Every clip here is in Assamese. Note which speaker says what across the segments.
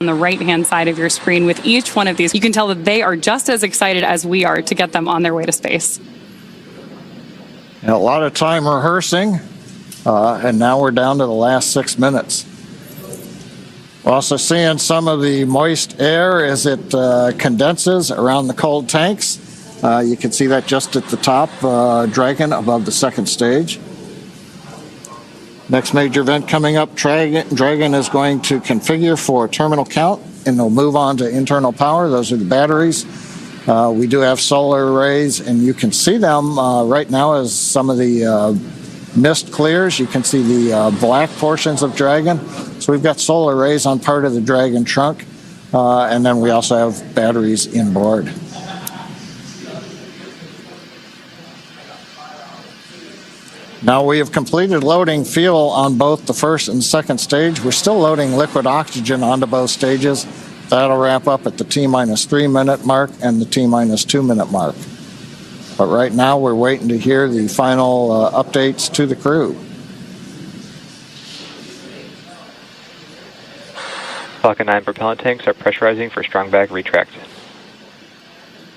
Speaker 1: on the right-hand side of your screen with each one of these. You can tell that they are just as excited as we are to get them on their way to space.
Speaker 2: A lot of time rehearsing, and now we're down to the last 6 minutes. We're also seeing some of the moist air as it condenses around the cold tanks. You can see that just at the top, Dragon above the second stage. Next major event coming up, Dragon is going to configure for terminal count, and they'll move on to internal power. Those are the batteries. We do have solar arrays, and you can see them right now as some of the mist clears. You can see the black portions of Dragon. So we've got solar arrays on part of the Dragon trunk, and then we also have batteries inboard. Now we have completed loading fuel on both the first and second stage. We're still loading liquid oxygen onto both stages. That'll wrap up at the T-3 minute mark and the T-2 minute mark. But right now we're waiting to hear the final updates to the crew.
Speaker 3: Falcon 9 propellant tanks are pressurizing for strong back retract.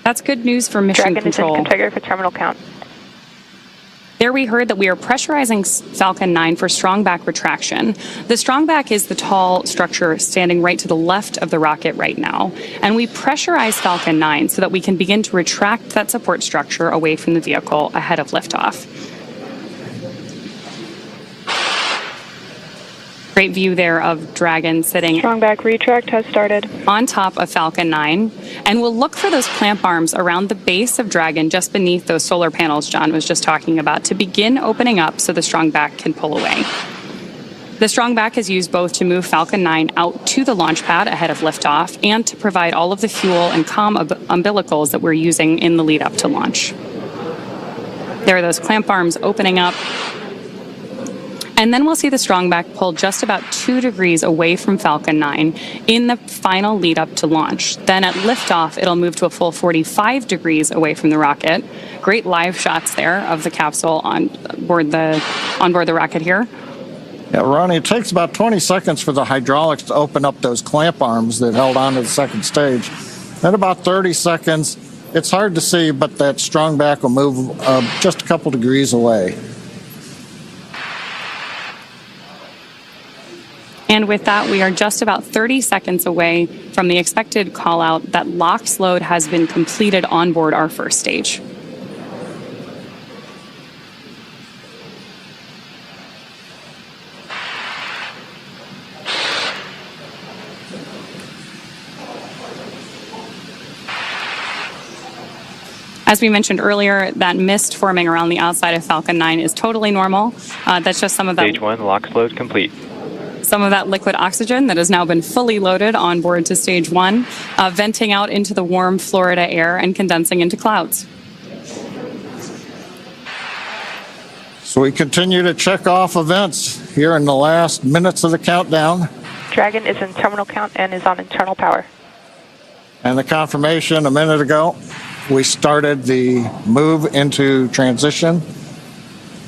Speaker 1: That's good news for mission control.
Speaker 4: Dragon is in configure for terminal count.
Speaker 1: There we heard that we are pressurizing Falcon 9 for strong back retraction. The strong back is the tall structure standing right to the left of the rocket right now. And we pressurize Falcon 9 so that we can begin to retract that support structure away from the vehicle ahead of liftoff. Great view there of Dragon sitting
Speaker 4: strong back retract has started
Speaker 1: on top of Falcon 9, and we'll look for those clamp arms around the base of Dragon just beneath those solar panels John was just talking about to begin opening up so the strong back can pull away. The strong back is used both to move Falcon 9 out to the launch pad ahead of liftoff and to provide all of the fuel and comm umbilicals that we're using in the lead up to launch. There are those clamp arms opening up. And then we'll see the strong back pull just about 2 degrees away from Falcon 9 in the final lead up to launch. Then at liftoff, it'll move to a full 45 degrees away from the rocket. Great live shots there of the capsule on board the rocket here.
Speaker 2: Yeah, Ronnie, it takes about 20 seconds for the hydraulics to open up those clamp arms that held on to the second stage. Then about 30 seconds, it's hard to see, but that strong back will move just a couple degrees away.
Speaker 1: And with that, we are just about 30 seconds away from the expected call out that LOX load has been completed on board our first stage. As we mentioned earlier, that mist forming around the outside of Falcon 9 is totally normal. That's just some of that.
Speaker 3: Stage 1, LOX load complete.
Speaker 1: Some of that liquid oxygen that has now been fully loaded on board to stage 1, venting out into the warm Florida air and condensing into clouds.
Speaker 2: So we continue to check off events here in the last minutes of the countdown.
Speaker 4: Dragon is in terminal count and is on internal power.
Speaker 2: And the confirmation a minute ago, we started the move into transition.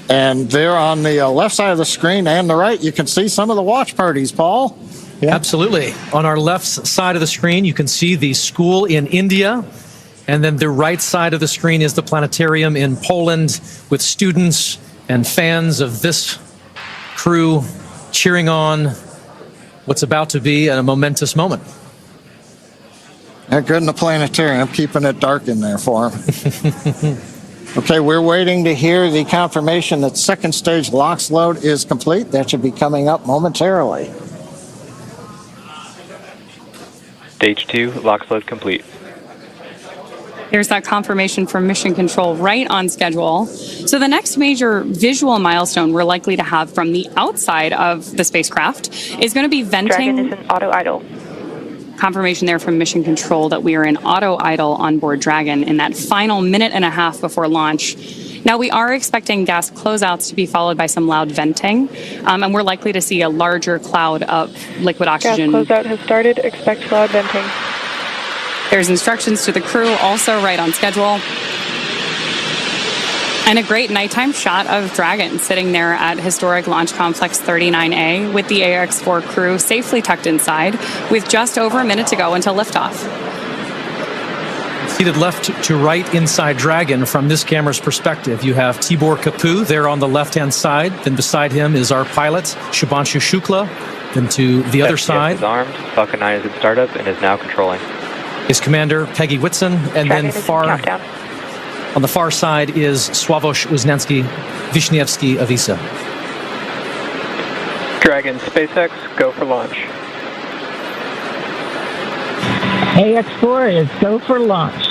Speaker 2: And there on the left side of the screen and the right, you can see some of the watch parties, Paul.
Speaker 5: Yeah. Absolutely. On our left side of the screen, you can see the school in India. And then the right side of the screen is the planetarium in Poland with students and fans of this crew cheering on what's about to be a momentous moment.
Speaker 2: Yeah, good in the planetarium, keeping it dark in there for them. Okay, we're waiting to hear the confirmation that second stage LOX load is complete. That should be coming up momentarily.
Speaker 3: Stage 2, LOX load complete.
Speaker 1: There's that confirmation from Mission Control right on schedule. So the next major visual milestone we're likely to have from the outside of the spacecraft is going to be venting.
Speaker 4: Dragon is in auto idle.
Speaker 1: Confirmation there from Mission Control that we are in auto idle on board Dragon in that final minute and a half before launch. Now, we are expecting gas closeouts to be followed by some loud venting, and we're likely to see a larger cloud of liquid oxygen.
Speaker 4: Gas closeout has started. Expect loud venting.
Speaker 1: There's instructions to the crew also right on schedule. And a great nighttime shot of Dragon sitting there at historic Launch Complex 39A with the AX-4 crew safely tucked inside with just over a minute to go until liftoff.
Speaker 5: Seated left to right inside Dragon from this camera's perspective, you have Tibor Kapu there on the left-hand side. Then beside him is our pilot, Shubhanshu Shukla. Then to the other side
Speaker 3: is armed. Falcon 9 is in startup and is now controlling.
Speaker 5: is Commander Peggy Whitson. And
Speaker 4: Dragon
Speaker 5: then
Speaker 4: is in
Speaker 5: far
Speaker 4: countdown.
Speaker 5: on the far side is Sławosz Wisniewski of ESA.
Speaker 6: Dragon, SpaceX, go for launch.
Speaker 7: AX-4 is go for launch.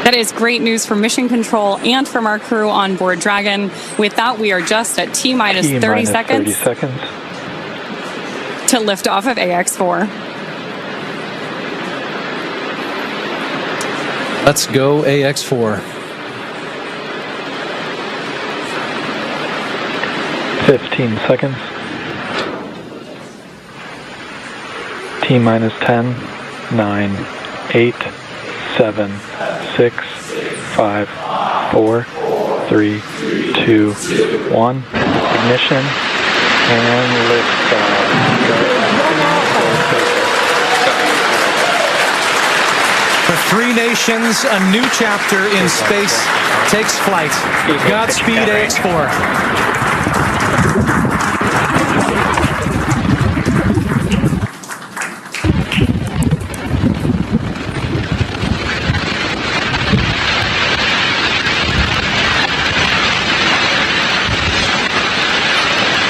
Speaker 1: That is great news for mission control and from our crew on board Dragon. With that, we are just at T-minus 30 seconds to lift off of AX-4.
Speaker 5: Let's go AX-4.
Speaker 6: 15 seconds. T-minus 10, 9, 8, 7, 6, 5, 4, 3, 2, 1. Ignition and liftoff.
Speaker 5: For three nations, a new chapter in space takes flight. Godspeed, AX-4.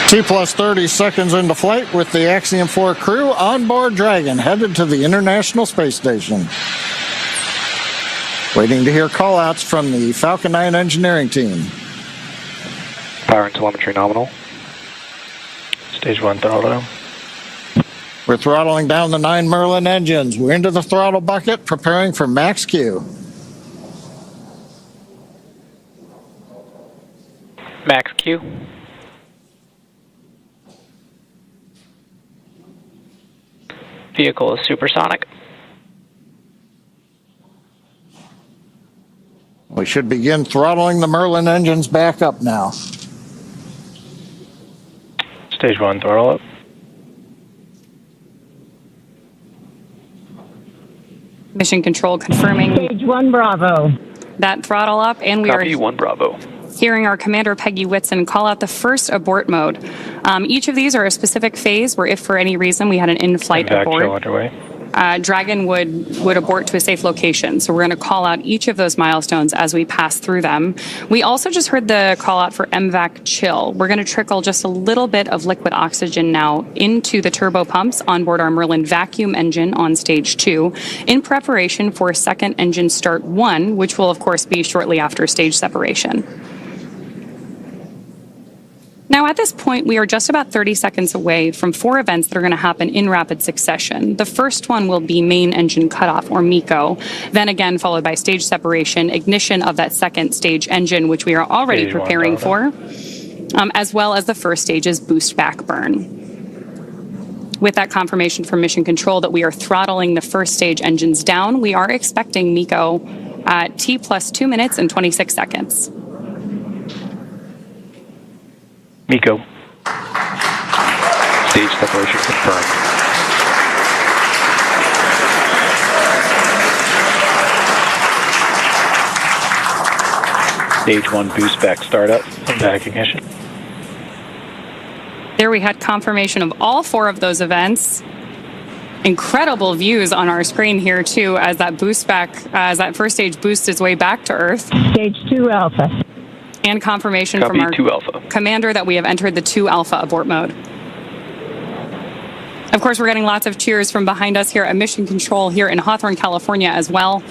Speaker 2: T-plus 30 seconds into flight with the Axiom 4 crew on board Dragon, headed to the International Space Station. Waiting to hear call-outs from the Falcon 9 engineering team.
Speaker 3: Power and telemetry nominal.
Speaker 6: Stage 1 throttle.
Speaker 2: We're throttling down the 9 Merlin engines. We're into the throttle bucket, preparing for max Q.
Speaker 6: Max Q. Vehicle is supersonic.
Speaker 2: We should begin throttling the Merlin engines back up now.
Speaker 6: Stage 1 throttle up.
Speaker 1: Mission control confirming
Speaker 7: Stage 1 Bravo.
Speaker 1: that throttle up, and we
Speaker 3: Copy
Speaker 1: are
Speaker 3: 1 Bravo.
Speaker 1: hearing our Commander Peggy Whitson call out the first abort mode. Each of these are a specific phase where if for any reason we had an in-flight
Speaker 6: Vac
Speaker 1: abort,
Speaker 6: show underway.
Speaker 1: Dragon would abort to a safe location. So we're going to call out each of those milestones as we pass through them. We also just heard the call out for MVAC chill. We're going to trickle just a little bit of liquid oxygen now into the turbo pumps on board our Merlin vacuum engine on stage 2 in preparation for second engine start 1, which will of course be shortly after stage separation. Now, at this point, we are just about 30 seconds away from 4 events that are going to happen in rapid succession. The first one will be main engine cutoff, or MECO, then again followed by stage separation, ignition of that second stage engine, which we are already
Speaker 6: Stage 1
Speaker 1: preparing
Speaker 6: throttle.
Speaker 1: for, as well as the first stage's boost back burn. With that confirmation from Mission Control that we are throttling the first stage engines down, we are expecting MECO at T plus 2 minutes and 26 seconds.
Speaker 3: MECO. Stage separation confirmed. Stage 1 boost back startup and back ignition.
Speaker 1: There we had confirmation of all 4 of those events. Incredible views on our screen here too, as that boost back, as that first stage boosts its way back to Earth.
Speaker 7: Stage 2 Alpha.
Speaker 1: And confirmation
Speaker 3: Copy
Speaker 1: from our
Speaker 3: 2 Alpha.
Speaker 1: commander that we have entered the 2 Alpha abort mode. Of course, we're getting lots of cheers from behind us here at Mission Control here in Hawthorne, California as well.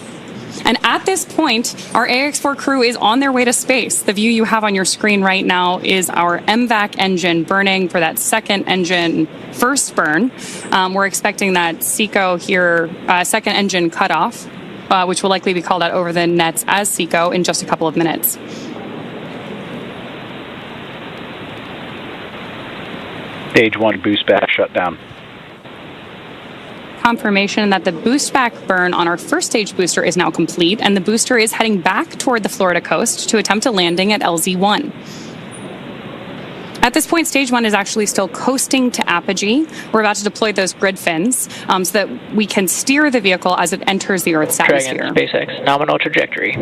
Speaker 1: And at this point, our AX-4 crew is on their way to space. The view you have on your screen right now is our MVAC engine burning for that second engine first burn. We're expecting that 𝐶ECO here, second engine cutoff, which will likely be called out over the nets as 𝐶ECO in just a couple of minutes.
Speaker 3: Stage 1 boost back shutdown.
Speaker 1: Confirmation that the boost back burn on our first stage booster is now complete, and the booster is heading back toward the Florida coast to attempt a landing at LZ1. At this point, stage 1 is actually still coasting to apogee. We're about to deploy those grid fins so that we can steer the vehicle as it enters the Earth's atmosphere.
Speaker 6: Dragon, SpaceX, nominal trajectory.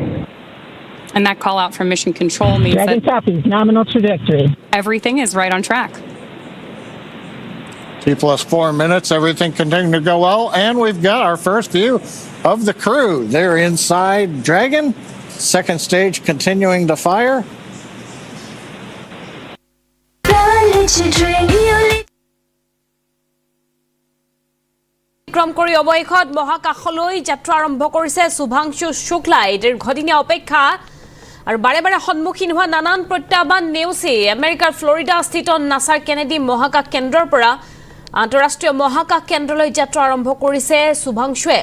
Speaker 1: And that call out from Mission Control means
Speaker 7: Dragon
Speaker 1: that
Speaker 7: copies, nominal trajectory.
Speaker 1: everything is right on track.
Speaker 2: T plus 4 minutes, everything continuing to go well, and we've got our first view of the crew. They're inside Dragon, second stage continuing to fire.
Speaker 8: Vikram কৰি অৱশেষত মহাকাশলৈ যাত্ৰা আৰম্ভ কৰিছে শুভাংশু শুক্লাই। দীৰ্ঘদিনীয়া অপেক্ষা আৰু বাৰে বাৰে সন্মুখীন হোৱা নানান প্ৰত্যাহ্বান নেওচি আমেৰিকাৰ ফ্লৰিডা স্থিত নাছাৰ কেনেডি মহাকাশ কেন্দ্ৰৰ পৰা আন্তঃৰাষ্ট্ৰীয় মহাকাশ কেন্দ্ৰলৈ যাত্ৰা আৰম্ভ কৰিছে শুভাংশুৱে।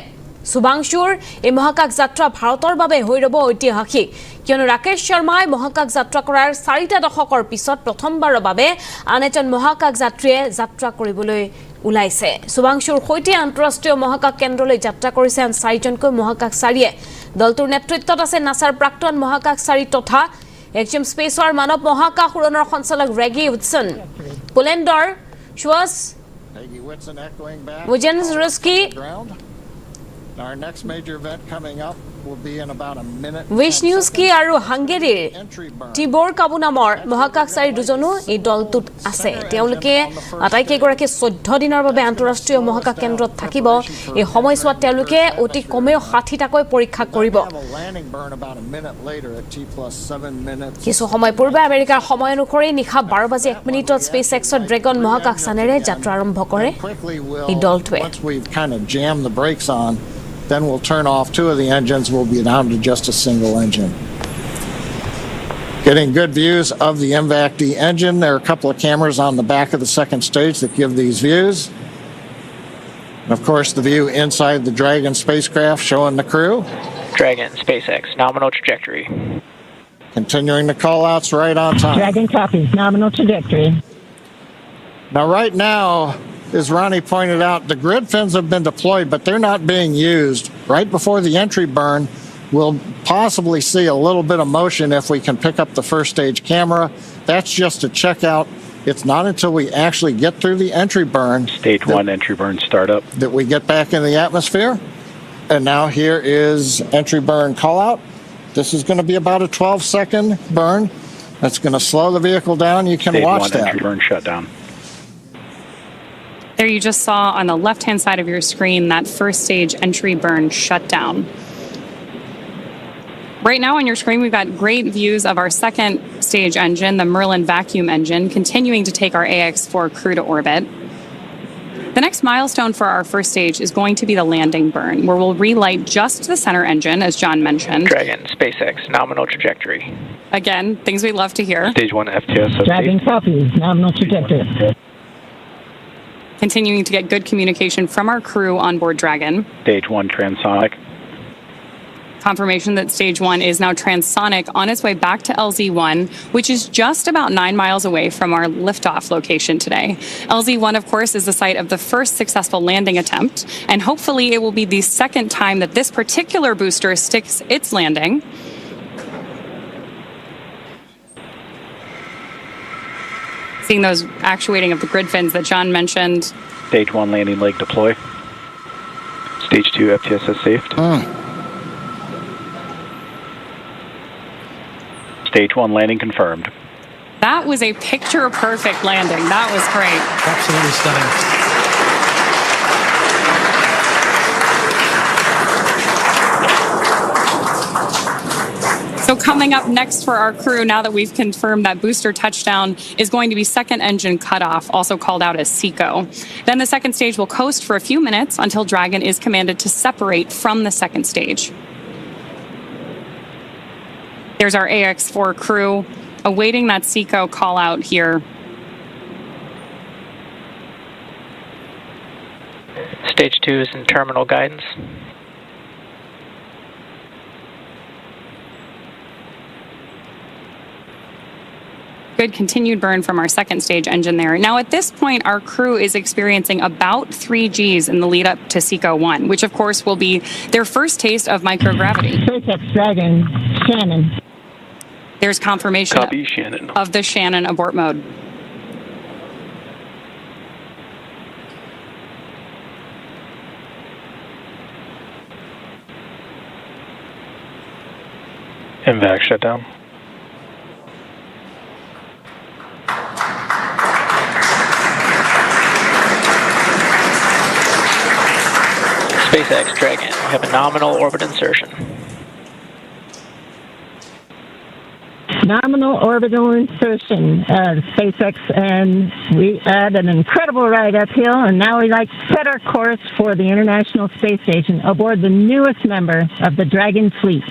Speaker 8: শুভাংশুৰ এই মহাকাশ যাত্ৰা ভাৰতৰ বাবে হৈ ৰব ঐতিহাসিক, কিয়নো ৰাকেশ শৰ্মাই মহাকাশ যাত্ৰা কৰাৰ 4টা দশকৰ পিছত প্ৰথমবাৰৰ বাবে আন এজন মহাকাশ যাত্ৰীয়ে যাত্ৰা কৰিবলৈ ওলাইছে। শুভাংশুৰ সৈতে আন্তঃৰাষ্ট্ৰীয় মহাকাশ কেন্দ্ৰলৈ যাত্ৰা কৰিছে আন 4জনকৈ মহাকাশচাৰীয়ে। দলটোৰ নেতৃত্বত আছে নাছাৰ প্ৰাক্তন মহাকাশচাৰী তথা এক্সিম স্পেচৰ মানৱ মহাকাশ উৰণৰ সঞ্চালক ৰেগী উডছন, পোলেণ্ডৰ শ্বছ ৱজেনজৰস্কি,
Speaker 2: Our next major event coming up will be in about a minute.
Speaker 8: ৱিছনিউস্কি আৰু হাংগেৰীৰ টিবৰ কাবু নামৰ মহাকাশচাৰী দুজনো এই দলটোত আছে। তেওঁলোকে আটাইকেইগৰাকী 14 দিনৰ বাবে আন্তঃৰাষ্ট্ৰীয় মহাকাশ কেন্দ্ৰত থাকিব। এই সময়ছোৱাত তেওঁলোকে অতি কমেও 60টাকৈ পৰীক্ষা কৰিব। কিছু সময় পূৰ্বে আমেৰিকাৰ সময় অনুসৰি নিশা 12:01 স্পেচ এক্সৰ ড্ৰেগন মহাকাশযানেৰে যাত্ৰা আৰম্ভ কৰে এই দলটোৱে।
Speaker 2: Then we'll turn off 2 of the engines. We'll be down to just a single engine. Getting good views of the MVAC-D engine. There are a couple of cameras on the back of the second stage that give these views. And of course, the view inside the Dragon spacecraft showing the crew.
Speaker 6: Dragon, SpaceX, nominal trajectory.
Speaker 2: Continuing the call-outs right on time.
Speaker 7: Dragon copies, nominal trajectory.
Speaker 2: Now, right now, as Ronnie pointed out, the grid fins have been deployed, but they're not being used. Right before the entry burn, we'll possibly see a little bit of motion if we can pick up the first stage camera. That's just to check out. It's not until we actually get through the entry burn.
Speaker 9: Stage 1 entry burn startup.
Speaker 2: That we get back in the atmosphere. And now here is entry burn call out. This is going to be about a 12-second burn. That's going to slow the vehicle down. You can
Speaker 9: Stage
Speaker 2: watch
Speaker 9: 1
Speaker 2: that.
Speaker 9: entry burn shutdown.
Speaker 1: There you just saw on the left-hand side of your screen that first stage entry burn shutdown. Right now on your screen, we've got great views of our second stage engine, the Merlin vacuum engine, continuing to take our AX-4 crew to orbit. The next milestone for our first stage is going to be the landing burn, where we'll relight just the center engine, as John mentioned.
Speaker 6: Dragon, SpaceX, nominal trajectory.
Speaker 1: Again, things we love to hear.
Speaker 9: Stage 1 FTS
Speaker 7: Dragon
Speaker 9: update.
Speaker 7: copies, nominal trajectory.
Speaker 1: Continuing to get good communication from our crew on board Dragon.
Speaker 9: Stage 1 transonic.
Speaker 1: Confirmation that stage 1 is now transonic on its way back to LZ1, which is just about 9 miles away from our liftoff location today. LZ1, of course, is the site of the first successful landing attempt, and hopefully it will be the second time that this particular booster sticks its landing. Seeing those actuating of the grid fins that John mentioned.
Speaker 9: Stage 1 landing leg deploy. Stage 2 FTSS safed. Stage 1 landing confirmed.
Speaker 1: That was a picture-perfect landing. That was great.
Speaker 5: Absolutely stunning.
Speaker 1: So coming up next for our crew, now that we've confirmed that booster touchdown, is going to be second engine cutoff, also called out as 𝐶ECO. Then the second stage will coast for a few minutes until Dragon is commanded to separate from the second stage. There's our AX-4 crew awaiting that 𝐶ECO call out here.
Speaker 6: Stage 2 is in terminal guidance.
Speaker 1: Good continued burn from our second stage engine there. Now, at this point, our crew is experiencing about 3 Gs in the lead up to 𝐶ECO-1, which of course will be their first taste of microgravity.
Speaker 7: SpaceX Dragon, Shannon.
Speaker 1: There's confirmation
Speaker 9: Copy, Shannon.
Speaker 1: of the Shannon abort mode.
Speaker 9: MVAC shutdown.
Speaker 6: SpaceX Dragon, we have a nominal orbit insertion.
Speaker 7: Nominal orbital insertion, SpaceX, and we had an incredible ride uphill, and now we set our course for the International Space Station aboard the newest member of the Dragon fleet,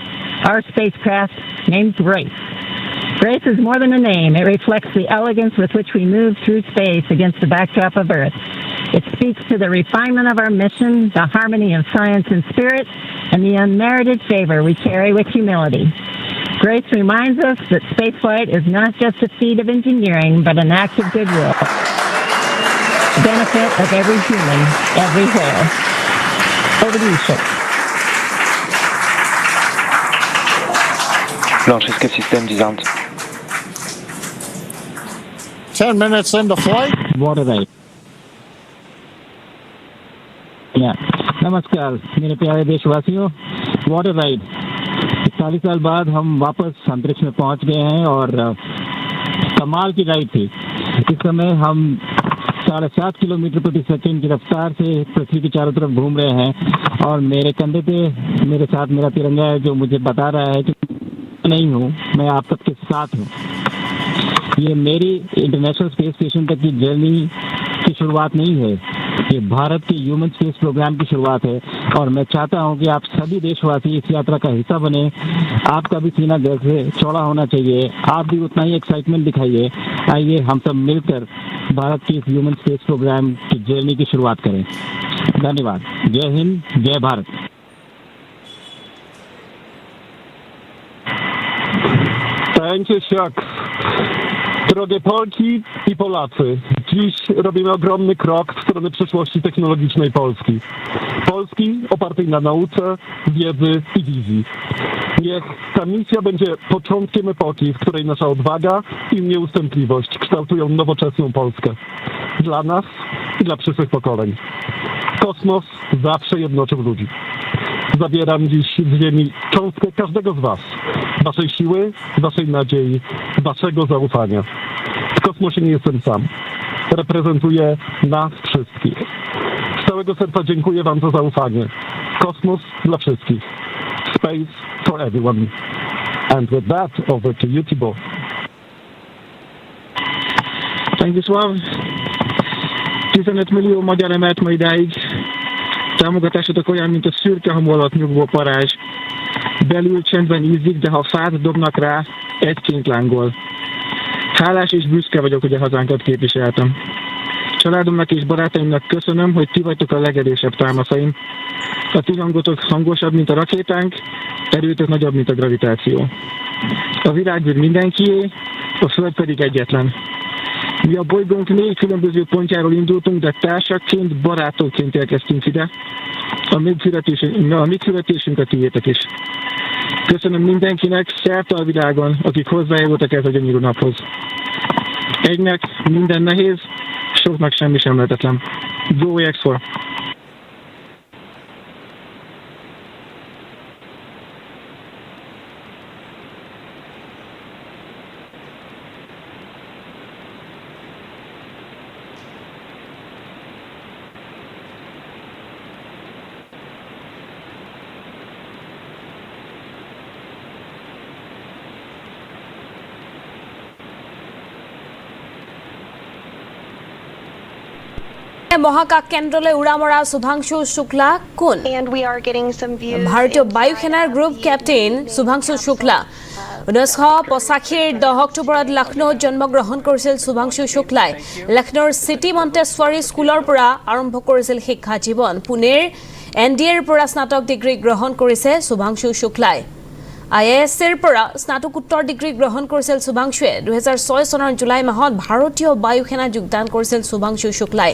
Speaker 7: our spacecraft named Grace. Grace is more than a name. It reflects the elegance with which we move through space against the backdrop of Earth. It speaks to the refinement of our mission, the harmony of science and spirit, and the unmerited favor we carry with humility. Grace reminds us that spaceflight is not just a feat of engineering, but an act of goodwill. The benefit of every human, everywhere. Over to you, Chip.
Speaker 9: Launch escape system disarmed.
Speaker 2: 10 minutes into flight.
Speaker 7: Water ride. नमस्कार मेरे प्यारे देशवासियों, वाटर राइड 40 साल बाद हम वापस अंतरिक्ष में पहुंच गए हैं और कमाल की राइड थी। इस समय हम 7.5 किलोमीटर प्रति सेकंड की रफ्तार से पृथ्वी के चारों तरफ घूम रहे हैं और मेरे कंधे पे मेरे साथ मेरा तिरंगा है जो मुझे बता रहा है कि नहीं हूँ, मैं आप सबके साथ हूँ। ये मेरी इंटरनेशनल स्पेस स्टेशन तक की जर्नी की शुरुआत नहीं है, ये भारत के ह्यूमन स्पेस प्रोग्राम की शुरुआत है और मैं चाहता हूं कि आप सभी देशवासी इस यात्रा का हिस्सा बने। आपका भी सीना गर्व से चौड़ा होना चाहिए, आप भी उतना ही एक्साइटमेंट दिखाइए। आइए हम सब मिलकर भारत की इस ह्यूमन स्पेस प्रोग्राम की जर्नी की शुरुआत करें। धन्यवाद। जय हिंद, जय Bharat.
Speaker 10: Thank you, Chuck. Drogie Polki i Polacy, dziś robimy ogromny krok w stronę przyszłości technologicznej Polski. Polski opartej na nauce, wiedzy i wizji. Niech ta misja będzie początkiem epoki, w której nasza odwaga i nieustępliwość kształtują nowoczesną Polskę. Dla nas i dla przyszłych pokoleń. Kosmos zawsze jednoczył ludzi. Zabieram dziś z ziemi cząstkę każdego z was. Waszej siły, waszej nadziei, waszego zaufania. W kosmosie nie jestem sam. Reprezentuję nas wszystkich. Z całego serca dziękuję wam za zaufanie. Kosmos dla wszystkich. Space for everyone. And with that, over to you, Thibault.
Speaker 11: Thank you, Sław. $15 millió magyar emelt ma idáig. Támogatásod a olyan, mint a szürke hom alatt nyugvó parázs. Belül csendben ízik, de ha fát dobnak rá, egyként lángol. Hálás és büszke vagyok, hogy a hazánkat képviseltem. Családomnak és barátaimnak köszönöm, hogy ti vagytok a legerősebb támaszaim. A ti hangotok hangosabb, mint a rakétánk, erőtök nagyobb, mint a gravitáció. A világűr mindenkié, a Föld pedig egyetlen. Mi a bolygónk 4 különböző pontjáról indultunk, de társakként, barátokként érkeztünk ide. A mi születésünk a tiétek is. Köszönöm mindenkinek szerte a világon, akik hozzájárultak ez a gyönyörű naphoz. Egynek minden nehéz, soknak semmi sem lehetetlen. Go AX-4.
Speaker 8: মহাকাশ কেন্দ্ৰলৈ উৰা মৰা শুভাংশু শুক্লা কোন? ভাৰতীয় বায়ু সেনাৰ গ্ৰুপ কেপ্টেইন শুভাংশু শুক্লা 1985 10 অক্টোবৰত লক্ষ্ণৌত জন্মগ্ৰহণ কৰিছিল। শুভাংশু শুক্লাই লক্ষ্ণৌৰ চিটি মণ্টেছৱাৰী স্কুলৰ পৰা আৰম্ভ কৰিছিল শিক্ষা জীৱন। পুনেৰ NDAৰ পৰা স্নাতক ডিগ্ৰী গ্ৰহণ কৰিছে শুভাংশু শুক্লাই। IISCৰ পৰা স্নাতকোত্তৰ ডিগ্ৰী গ্ৰহণ কৰিছিল শুভাংশুৱে 2006 চনৰ জুলাই মাহত ভাৰতীয় বায়ু সেনাত যোগদান কৰিছিল শুভাংশু শুক্লাই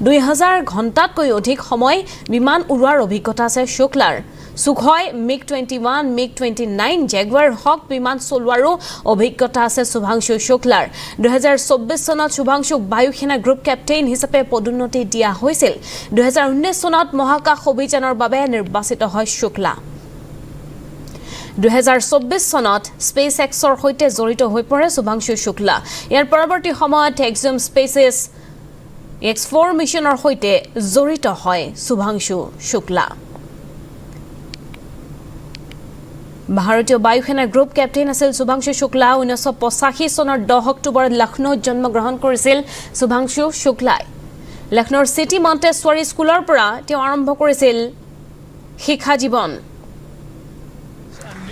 Speaker 8: 2000 ঘণ্টাতকৈ অধিক সময় বিমান উৰুৱাৰ অভিজ্ঞতা আছে শুক্লাৰ 𝐶𝐈 MiG-21 MiG-29 𝐒𝐕𝐄 বিমান চলোৱাৰো অভিজ্ঞতা আছে শুভাংশু শুক্লাৰ 2024 চনত শুভাংশুক বায়ু সেনা গ্ৰুপ কেপ্টেইন হিচাপে পদোন্নতি দিয়া হৈছিল 2019 চনত মহাকাশ অভিযানৰ বাবে নিৰ্বাচিত হয় শুক্লা 2024 চনত SpaceXৰ সৈতে জড়িত হৈ পৰে শুভাংশু শুক্লা ইয়াৰ পৰৱৰ্তী সময়ত এক্সিম স্পেচেছ AX-4 মিছনৰ সৈতে জড়িত হয় শুভাংশু শুক্লা ভাৰতীয় বায়ু সেনাৰ গ্ৰুপ কেপ্টেইন আছিল শুভাংশু শুক্লা 1985 চনৰ 10 অক্টোবৰত লক্ষ্ণৌত জন্মগ্ৰহণ কৰিছিল শুভাংশু শুক্লাই লক্ষ্ণৌৰ সিটি মন্টেশ্বৰী স্কুলৰ পৰা তেওঁ আৰম্ভ কৰিছিল শিক্ষা জীৱন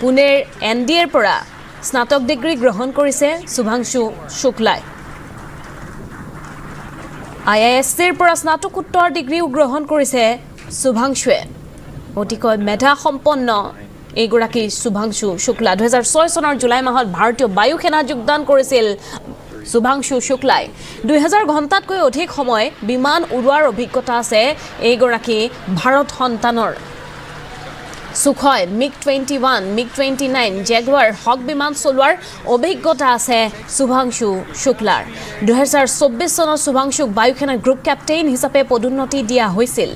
Speaker 8: পুনেৰ NDAৰ পৰা স্নাতক ডিগ্ৰী গ্ৰহণ কৰিছে শুভাংশু শুক্লাই IISCৰ পৰা স্নাতকোত্তৰ ডিগ্ৰীও গ্ৰহণ কৰিছে শুভাংশুৱে অতিকৈ মেধা সম্পন্ন এইগৰাকী শুভাংশু শুক্লা 2006 চনৰ জুলাই মাহত ভাৰতীয় বায়ু সেনাত যোগদান কৰিছিল শুভাংশু শুক্লাই 2000 ঘণ্টাতকৈ অধিক সময় বিমান উৰুৱাৰ অভিজ্ঞতা আছে এইগৰাকী ভাৰত সন্তানৰ 𝐶𝐈 MiG-21 MiG-29 𝐒𝐕𝐄 বিমান চলোৱাৰ অভিজ্ঞতা আছে শুভাংশু শুক্লাৰ 2024 চনত শুভাংশুক বায়ু সেনাৰ গ্ৰুপ কেপ্টেইন হিচাপে পদোন্নতি দিয়া হৈছিল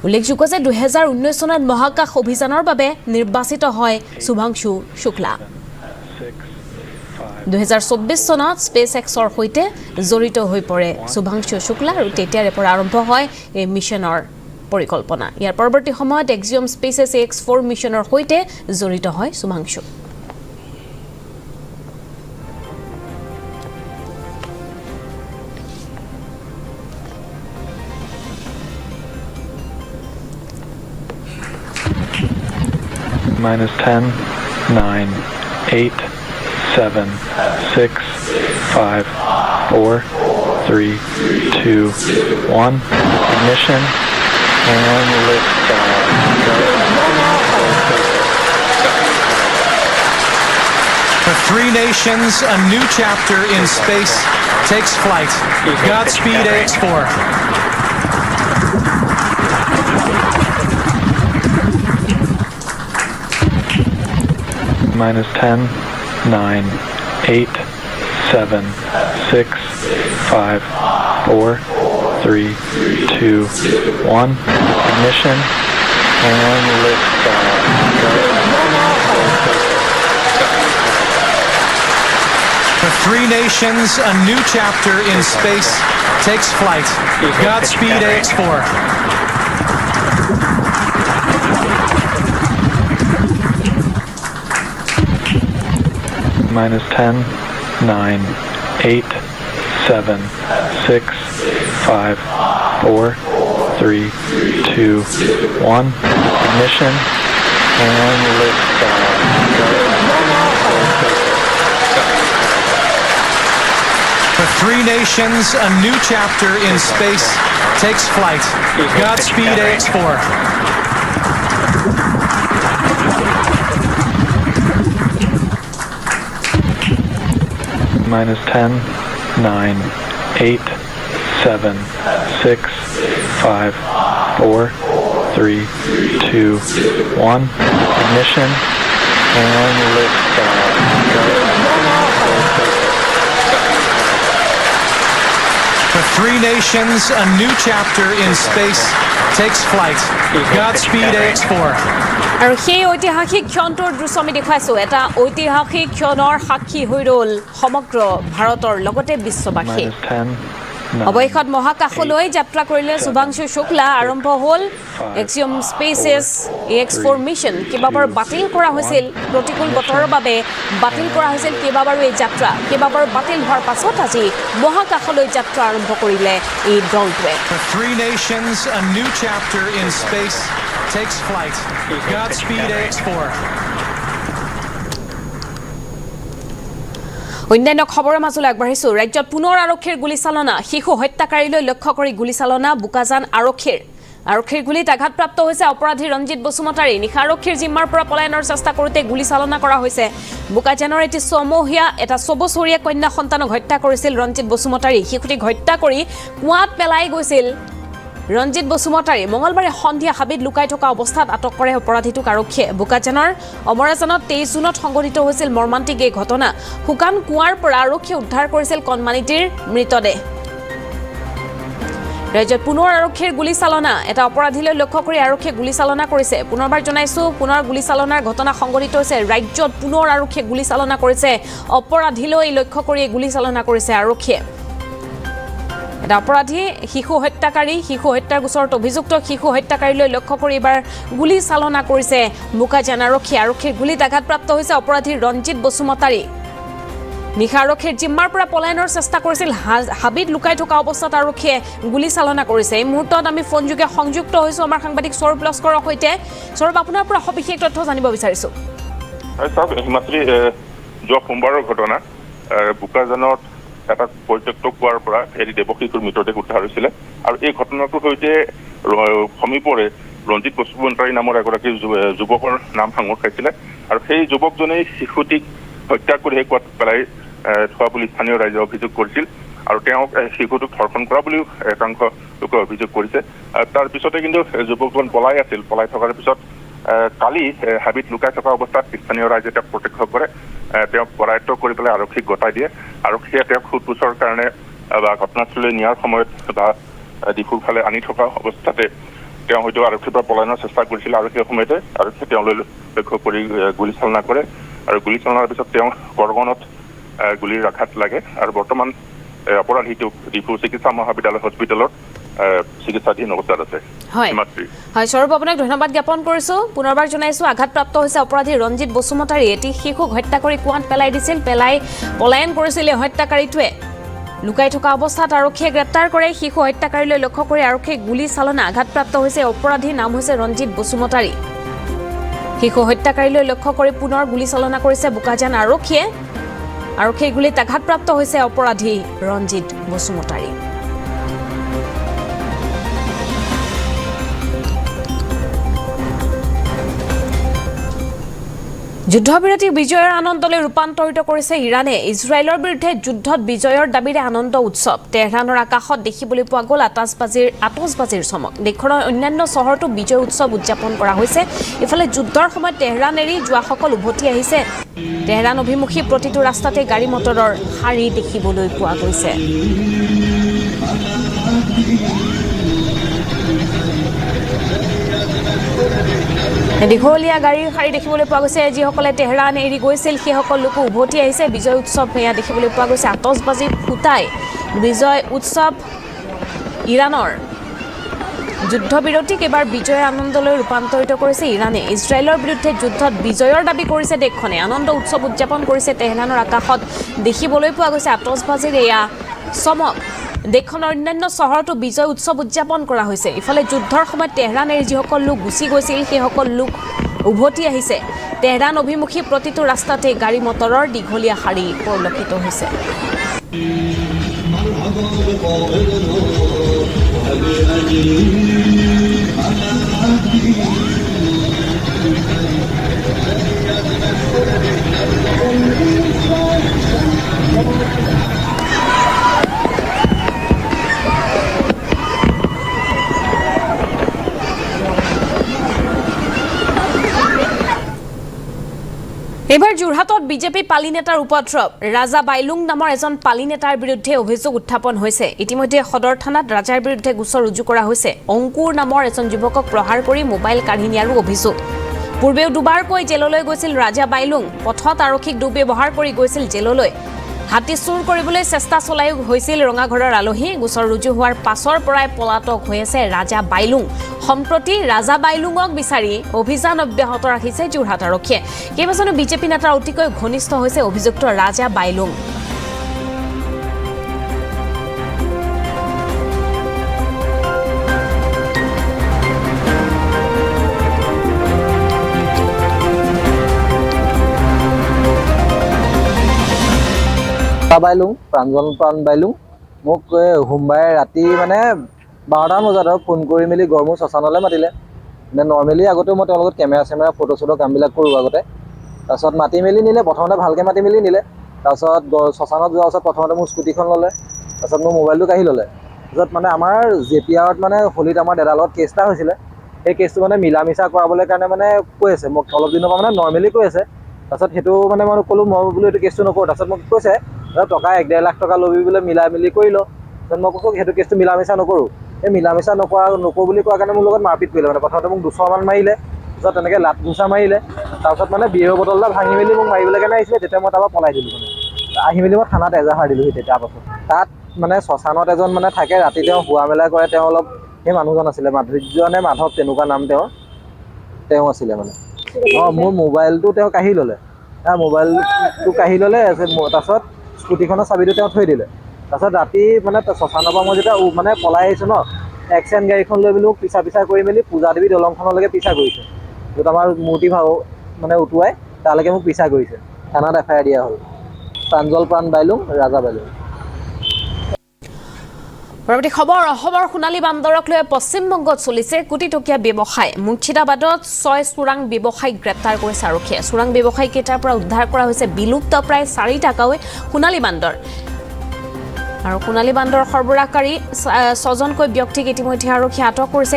Speaker 8: উল্লেখযোগ্য যে 2019 চনত মহাকাশ অভিযানৰ বাবে নিৰ্বাচিত হয় শুভাংশু শুক্লা 2024 চনত SpaceXৰ সৈতে জড়িত হৈ পৰে শুভাংশু শুক্লা আৰু তেতিয়াৰে পৰা আৰম্ভ হয় এই মিছনৰ পৰিকল্পনা ইয়াৰ পৰৱৰ্তী সময়ত এক্সিম স্পেচেছ AX-4 মিছনৰ সৈতে জড়িত হয় Shubhanshu
Speaker 9: -10, 9, 8, 7, 6, 5, 4, 3, 2, 1. Ignition and liftoff.
Speaker 5: For three nations, a new chapter in space takes flight. Godspeed, AX-4.
Speaker 9: -10, 9, 8, 7, 6, 5, 4, 3, 2, 1. Ignition and liftoff.
Speaker 5: For three nations, a new chapter in space takes flight. Godspeed, AX-4.
Speaker 9: -10, 9, 8, 7, 6, 5, 4, 3, 2, 1. Ignition and liftoff.
Speaker 5: For three nations, a new chapter in space takes flight. Godspeed, AX-4.
Speaker 9: -10, 9, 8, 7, 6, 5, 4, 3, 2, 1. Ignition and liftoff.
Speaker 5: For three nations, a new chapter in space takes flight. Godspeed, AX-4.
Speaker 8: আৰু সেই ঐতিহাসিক ক্ষণটোৰ দৃশ্য আমি দেখুৱাইছো এটা ঐতিহাসিক ক্ষণৰ সাক্ষী হৈ ৰল সমগ্ৰ ভাৰতৰ লগতে বিশ্ববাসী অৱশেষত মহাকাশলৈ যাত্ৰা কৰিলে শুভাংশু শুক্লা আৰম্ভ হ'ল এক্সিম স্পেচেছ AX-4 মিছন কেইবাবাৰ বাতিল কৰা হৈছিল প্ৰতিকূল বতৰৰ বাবে বাতিল কৰা হৈছিল কেইবাবাৰো এই যাত্ৰা কেইবাবাৰ বাতিল হোৱাৰ পাছত আজি মহাকাশলৈ যাত্ৰা আৰম্ভ কৰিলে এই দলটোৱে
Speaker 5: For three nations, a new chapter in space takes flight. Godspeed, AX-4.
Speaker 8: অন্যান্য খবৰৰ মাজলৈ আগবাঢ়িছো ৰাজ্যত পুনৰ আৰক্ষীৰ গুলীচালনা শিশু হত্যাকাৰীলৈ লক্ষ্য কৰি গুলীচালনা বুকাজান আৰক্ষীৰ আৰক্ষীৰ গুলীত আঘাতপ্ৰাপ্ত হৈছে অপৰাধী ৰঞ্জিত বসুমতাৰী নিশা আৰক্ষীৰ জিম্মাৰ পৰা পলায়নৰ চেষ্টা কৰোঁতে গুলী চালনা কৰা হৈছে বোকাজানৰ এটা 6 বছৰীয়া কন্যা সন্তানক হত্যা কৰিছিল ৰঞ্জিত বসুমতাৰী শিশুটিক হত্যা কৰি কুঁৱাত পেলাই গৈছিল ৰঞ্জিত বসুমতাৰী মঙলবাৰে সন্ধিয়া হাবিত লুকাই থকা অৱস্থাত আটক কৰে অপৰাধীটোক আৰক্ষীয়ে বোকাজানৰ অমৰাজানত 23 জুনত সংঘটিত হৈছিল মৰ্মান্তিক এই ঘটনা শুকান কুঁৱাৰ পৰা আৰক্ষীয়ে উদ্ধাৰ কৰিছিল কণমানিটিৰ মৃতদেহ ৰাজ্যত পুনৰ আৰক্ষীৰ গুলী চালনা এটা অপৰাধীলৈ লক্ষ্য কৰি আৰক্ষীয়ে গুলী চালনা কৰিছে পুনৰবাৰ জনাইছো পুনৰ গুলী চালনাৰ ঘটনা সংঘটিত হৈছে ৰাজ্যত পুনৰ আৰক্ষীয়ে গুলী চালনা কৰিছে অপৰাধীলৈ লক্ষ্য কৰি গুলী চালনা কৰিছে আৰক্ষীয়ে এটা অপৰাধী শিশু হত্যাৰ গোচৰত অভিযুক্ত শিশু হত্যাকাৰীলৈ লক্ষ্য কৰি এবাৰ গুলী চালনা কৰিছে বোকাজান আৰক্ষীৰ গুলীত আঘাতপ্ৰাপ্ত হৈছে অপৰাধী ৰঞ্জিত বসুমতাৰী নিশা আৰক্ষীৰ জিম্মাৰ পৰা পলায়নৰ চেষ্টা কৰিছিল হাবিত লুকাই থকা অৱস্থাত আৰক্ষীয়ে গুলী চালনা কৰিছে এই মুহূৰ্তত আমি ফোনযোগে সংযুক্ত হৈছো আমাৰ সাংবাদিক সৌৰভ লস্কৰৰ সৈতে সৌৰভ আপোনাৰ পৰা সবিশেষ তথ্য জানিব বিচাৰিছো
Speaker 12: হিমাশ্ৰী যোৱা সোমবাৰৰ ঘটনা বোকাজানত এটা পৰ্যটক কুঁৱাৰ পৰা এটি দেৱশিশুৰ মৃতদেহ উদ্ধাৰ হৈছিলে আৰু এই ঘটনাটোৰ সৈতে সমীপৰে ৰঞ্জিত বসুমতাৰী নামৰ এগৰাকী যুৱকৰ নাম সাঙুৰ খাইছিলে আৰু সেই যুৱকজনেই শিশুটিক হত্যা কৰি সেই কুঁৱাত পেলাই থোৱা বুলি স্থানীয় ৰাইজে অভিযোগ কৰিছিল আৰু তেওঁক শিশুটোক ধৰ্ষণ কৰা বুলিও একাংশ লোকে অভিযোগ কৰিছে তাৰ পিছতে কিন্তু যুৱকজন পলাই থকাৰ পিছত কালি হাবিত লুকাই থকা অৱস্থাত স্থানীয় ৰাইজে তেওঁক প্ৰত্যক্ষ কৰে তেওঁক কৰায়ত্ব কৰি পেলাই আৰক্ষীক গতাই দিয়ে আৰক্ষীয়ে তেওঁক সোধপোছৰ কাৰণে বা ঘটনাস্থলীলৈ নিয়াৰ সময়ত বা ডিফুৰ ফালে আনি থকা অৱস্থাতে তেওঁ হয়তো আৰক্ষীৰ পৰা পলায়নৰ চেষ্টা কৰিছিল আৰু সেই সময়তে আৰক্ষীয়ে তেওঁলৈ লক্ষ্য কৰি গুলী চালনা কৰে আৰু গুলী চালনাৰ পিছত তেওঁ গৰগনত গুলীৰ আঘাত লাগে আৰু বৰ্তমান অপৰাধীটোক ডিফু চিকিৎসা মহাবিদ্যালয় হস্পিটেলত চিকিৎসাধীন অৱস্থাত আছে
Speaker 8: হয় সৌৰভ আপোনাক ধন্যবাদ জ্ঞাপন কৰিছো পুনৰবাৰ জনাইছো আঘাতপ্ৰাপ্ত হৈছে অপৰাধী ৰঞ্জিত বসুমতাৰী এটি শিশুক হত্যা কৰি কুঁৱাত পেলাই দিছিল পলায়ন কৰিছিল এই হত্যাকাৰীটোৱে লুকাই থকা অৱস্থাত আৰক্ষীয়ে গ্ৰেপ্তাৰ কৰে শিশু হত্যাকাৰীলৈ লক্ষ্য কৰি আৰক্ষীয়ে গুলী চালনা আঘাতপ্ৰাপ্ত হৈছে অপৰাধীৰ নাম হৈছে ৰঞ্জিত বসুমতাৰী শিশু হত্যাকাৰীলৈ লক্ষ্য কৰি পুনৰ গুলী চালনা কৰিছে বোকাজান আৰক্ষীৰ গুলীত আঘাতপ্ৰাপ্ত হৈছে অপৰাধী ৰঞ্জিত বসুমতাৰী যুদ্ধবিৰতি বিজয়ৰ আনন্দলৈ ৰূপান্তৰিত কৰিছে ইৰাণে ইজৰাইলৰ বিৰুদ্ধে যুদ্ধত বিজয়ৰ দাবীৰে আনন্দ উৎসৱ তেহৰানৰ আকাশত দেখিবলৈ পোৱা গ'ল আতচবাজিৰ চমক দেশখনৰ অন্যান্য চহৰতো বিজয় উৎসৱ উদযাপন কৰা হৈছে ইফালে যুদ্ধৰ সময়ত তেহৰান এৰি যোৱাসকল উভতি আহিছে তেহৰান অভিমুখী প্ৰতিটো ৰাস্তাতে গাড়ী মটৰৰ শাৰী দেখিবলৈ পোৱা গৈছে দীঘলীয়া গাড়ীৰ শাৰী দেখিবলৈ পোৱা গৈছে যিসকলে তেহৰান এৰি গৈছিল সেইসকল লোকো উভতি আহিছে বিজয় উৎসৱ এয়া দেখিবলৈ পোৱা গৈছে আতচবাজি ফুটাই বিজয় উৎসৱ ইৰাণৰ যুদ্ধবিৰতিক এবাৰ বিজয়ৰ আনন্দলৈ ৰূপান্তৰিত কৰিছে ইৰাণে ইজৰাইলৰ বিৰুদ্ধে যুদ্ধত বিজয়ৰ দাবী কৰিছে দেশখনে আনন্দ উৎসৱ উদযাপন কৰিছে তেহৰানৰ আকাশত দেখিবলৈ পোৱা গৈছে আতচবাজিৰ এয়া চমক দেশখনৰ অন্যান্য চহৰতো বিজয় উৎসৱ উদযাপন কৰা হৈছে ইফালে যুদ্ধৰ সময়ত তেহৰান এৰি যিসকল লোক গুচি গৈছিল সেইসকল লোক উভতি আহিছে তেহৰান অভিমুখী প্ৰতিটো ৰাস্তাতে গাড়ী মটৰৰ দীঘলীয়া শাৰী পৰিলক্ষিত হৈছে এবাৰ যোৰহাটত বিজেপি পালি নেতাৰ উপদ্ৰৱ ৰাজা বাইলুং নামৰ এজন পালি নেতাৰ বিৰুদ্ধে অভিযোগ উত্থাপন হৈছে ইতিমধ্যে সদৰ থানাত ৰাজাৰ বিৰুদ্ধে গোচৰ ৰুজু কৰা হৈছে অংকুৰ নামৰ এজন যুৱকক প্ৰহাৰ কৰি মোবাইল কাঢ়ি নিয়াৰো অভিযোগ পূৰ্বেও দুবাৰকৈ জেললৈ গৈছিল ৰাজা বাইলুং পথত আৰক্ষীক দুৰ্ব্যৱহাৰ কৰি গৈছিল জেললৈ হাতী চুৰ কৰিবলৈ চেষ্টা চলাই হৈছিল ৰঙাঘৰৰ আলহী গোচৰ ৰুজু হোৱাৰ পাছৰ পৰাই পলাতক হৈ আছে ৰাজা বাইলুং সম্প্ৰতি ৰাজা বাইলুঙক বিচাৰি অভিযান অব্যাহত ৰাখিছে যোৰহাট আৰক্ষীয়ে কেইবাজনো বিজেপি নেতাৰ অতিকৈ ঘনিষ্ঠ হৈছে অভিযুক্ত ৰাজা বাইলুং
Speaker 13: বাইলুং প্ৰাণ বাইলুং মোক সোমবাৰে ৰাতি মানে 12টা বজাত ফোন কৰি মেলি গড়মূৰ শ্মশানলৈ মাতিলে নৰ্মেলি আগতে মই তেওঁলোকৰ কেমেৰা ফটো কামবিলাক কৰোঁ আগতে তাৰপিছত মাতি মেলি নিলে প্ৰথমতে ভালকৈ মাতি মেলি নিলে তাৰপিছত শ্মশানত যোৱাৰ পাছত প্ৰথমতে মোৰ স্কুটিখন ল'লে তাৰপিছত মোৰ মোবাইলটো কাঢ়ি ল'লে তাৰপিছত মানে আমাৰ জেপিআৰত মানে হোলীত আমাৰ দাদাৰ লগত কেছ এটা হৈছিলে সেই কেছটো মানে মিলা মিছা কৰাবলৈ কাৰণে মানে কৈ আছে মোক অলপ দিনৰ পৰা মানে নৰ্মেলি কৈ আছে তাৰপিছত সেইটো মানে মই ক'লোঁ মই বোলো এইটো কেছটো নকৰোঁ তাৰপিছত মোক কৈছে টকা 1-1.5 লাখ টকা ল'বি বোলে মিলাই মেলি কৰি ল তাৰপিছত মই কৈছোঁ সেইটো কেছটো মিলা মিছা নকৰোঁ এই মিলা মিছা নকৰোঁ বুলি কোৱাৰ কাৰণে মোৰ লগত মাৰপিট কৰিলে মানে প্ৰথমতে মোক 200মান মাৰিলে তাৰপিছত তেনেকৈ লাট ঘুচা মাৰিলে তাৰপিছত মানে বিয়েৰ বটল এটা ভাঙি মেলি মোক মাৰিবলৈ কাৰণে আহিছিলে তেতিয়া মই তাৰপৰা পলাই দিলোঁ মানে আহি মেলি মই থানাত এজাহাৰ দিলোঁহি তেতিয়া পাছত তাত মানে শ্মশানত এজন মানে থাকে ৰাতি তেওঁ শোৱা মেলা কৰে তেওঁ অলপ সেই মানুহজন আছিলে মাধুৰ্য নে মাধৱ তেনেকুৱা নাম তেওঁ আছিলে মানে মোৰ মোবাইলটো তেওঁ কাঢ়ি ল'লে মোবাইলটো কাঢ়ি ল'লে তাৰপিছত স্কুটিখনৰ চাবিটো তেওঁ থৈ দিলে তাৰপিছত ৰাতি মানে শ্মশানৰ পৰা মই যেতিয়া মানে পলাই আহিছোঁ ন এক্সেন গাড়ীখন লৈ মেলি মোক পিছা কৰি মেলি পূজা দেৱী দলংখনলৈকে পিছা কৰিছে য'ত আমাৰ মূৰ্তি ভাও মানে উটুৱাই তালৈকে মোক পিছা কৰিছে থানাত FIR দিয়া হ'ল প্ৰাঞ্জল বাইলুং ৰাজা বাইলুং
Speaker 8: পৰৱৰ্তী খবৰ অসমৰ সোণালী বান্দৰক লৈ পশ্চিমবংগত চলিছে কোটিটকীয়া ব্যৱসায় মুৰ্ছিদাবাদত 6 চোৰাং ব্যৱসায়ীক গ্ৰেপ্তাৰ কৰিছে আৰক্ষীয়ে চোৰাং ব্যৱসায়ীকেইটাৰ পৰা উদ্ধাৰ কৰা হৈছে বিলুপ্ত প্ৰায় 4টাকৈ সোণালী বান্দৰ আৰু সোণালী বান্দৰ সৰবৰাহকাৰী 6জনকৈ ব্যক্তিক ইতিমধ্যে আৰক্ষীয়ে আটক কৰিছে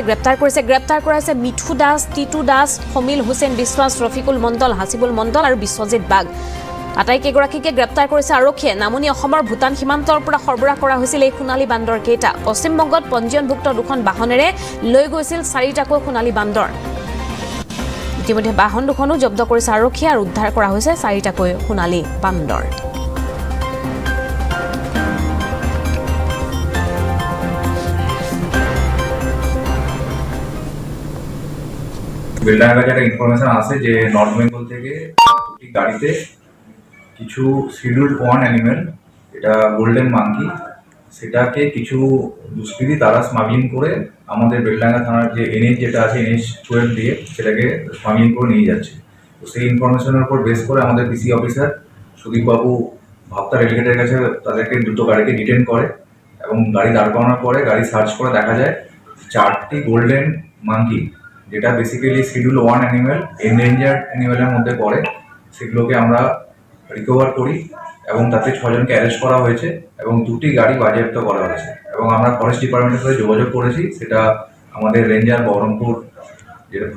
Speaker 8: গ্ৰেপ্তাৰ কৰা হৈছে মিঠু দাস টিটু দাস সমীল হুছেইন বিশ্বাস ৰফিকুল মণ্ডল হাসিবুল মণ্ডল আৰু বিশ্বজিৎ বাগ আটাইকেইগৰাকীকে গ্ৰেপ্তাৰ কৰিছে আৰক্ষীয়ে নামনি অসমৰ ভূটান সীমান্তৰ পৰা সৰবৰাহ কৰা হৈছিল এই সোণালী বান্দৰ কেইটা পশ্চিমবংগত পঞ্জীয়নভুক্ত 2খন বাহনেৰে লৈ গৈছিল 4টাকৈ সোণালী বান্দৰ ইতিমধ্যে বাহন দুখনো জব্দ কৰিছে আৰক্ষীয়ে আৰু উদ্ধাৰ কৰা হৈছে 4টাকৈ সোণালী বান্দৰ
Speaker 14: বেলডাঙ্গা কাছে একটা ইনফরমেশন আছে যে নর্থ বেঙ্গল থেকে গাড়িতে কিছু শিডিউল্ড ওয়ান অ্যানিমেল এটা গোল্ডেন মাঙ্কি সেটাকে কিছু দুষ্কৃতী তারা স্মাগলিং করে আমাদের বেলডাঙ্গা থানার যে NH যেটা আছে NH 12 দিয়ে সেটাকে স্মাগলিং করে নিয়ে যাচ্ছে তো সেই ইনফরমেশনের উপর বেস করে আমাদের PC অফিসার সুদীপবাবু ভাবতা রেলগেটের কাছে তাদেরকে দুটো গাড়িকে ডিটেন করে এবং গাড়ি দাঁড় করানোর পরে গাড়ি সার্চ করে দেখা যায় 4টি গোল্ডেন মাঙ্কি যেটা basically schedule one animal endangered অ্যানিমেলের মধ্যে পড়ে সেগুলোকে আমরা রিকভার করি এবং তাতে 6জনকে অ্যারেস্ট করা হয়েছে এবং 2টি গাড়ি বাজেয়াপ্ত করা হয়েছে এবং আমরা ফরেস্ট ডিপার্টমেন্টের সাথে যোগাযোগ করেছি সেটা আমাদের রেঞ্জার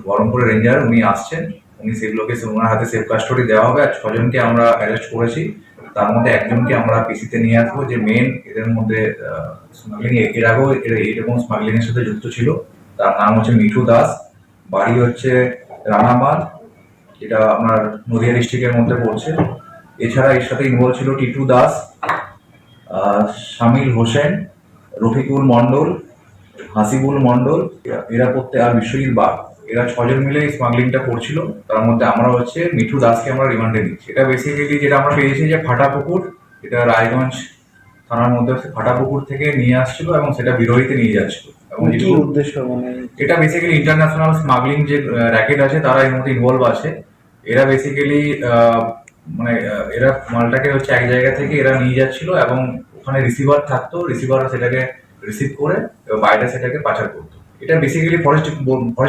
Speaker 14: বহরমপুরের রেঞ্জার উনি আসছেন উনি সেগুলোকে ওনার হাতে সেফ কাস্টডি দেওয়া হবে আর 6জনকে আমরা অ্যারেস্ট করেছি তার মধ্যে একজনকে আমরা পিসিতে নিয়ে আসবো যে মেন এদের মধ্যে স্মাগলিং এর আগেও এইরকম স্মাগলিংয়ের সাথে যুক্ত ছিল তার নাম হচ্ছে মিঠু দাস বাড়ি হচ্ছে রানাবাদ যেটা আপনার নদিয়া ডিস্ট্রিক্টের মধ্যে পড়ছে এছাড়া এর সাথে ইনভলভ ছিল টিটু দাস শামিল হোসেন রফিকুল মণ্ডল হাসিবুল মণ্ডল এরা করতে আর বিশ্বজিৎ বাগ এরা 6জন মিলে স্মাগলিংটা করছিল তার মধ্যে আমরা হচ্ছে মিঠু দাসকে আমরা রিমান্ডে নিচ্ছি এটা বেসিক্যালি যেটা আমরা পেয়েছি যে ফাটাপুকুর এটা রায়গঞ্জ থানার মধ্যে ফাটাপুকুর থেকে নিয়ে আসছিল এবং সেটা বিরোহীতে নিয়ে যাচ্ছিল এবং উদ্দেশ্য মানে এটা বেসিক্যালি ইন্টারন্যাশনাল স্মাগলিং যে র্যাকেট আছে তারা এর মধ্যে ইনভলভ আছে এরা বেসিক্যালি মানে এরা মালটাকে হচ্ছে এক জায়গা থেকে এরা নিয়ে যাচ্ছিল এবং ওখানে রিসিভার থাকতো রিসিভার সেটাকে রিসিভ করে বাইরে সেটাকে পাচার করতো এটা বেসিক্যালি ফরেস্ট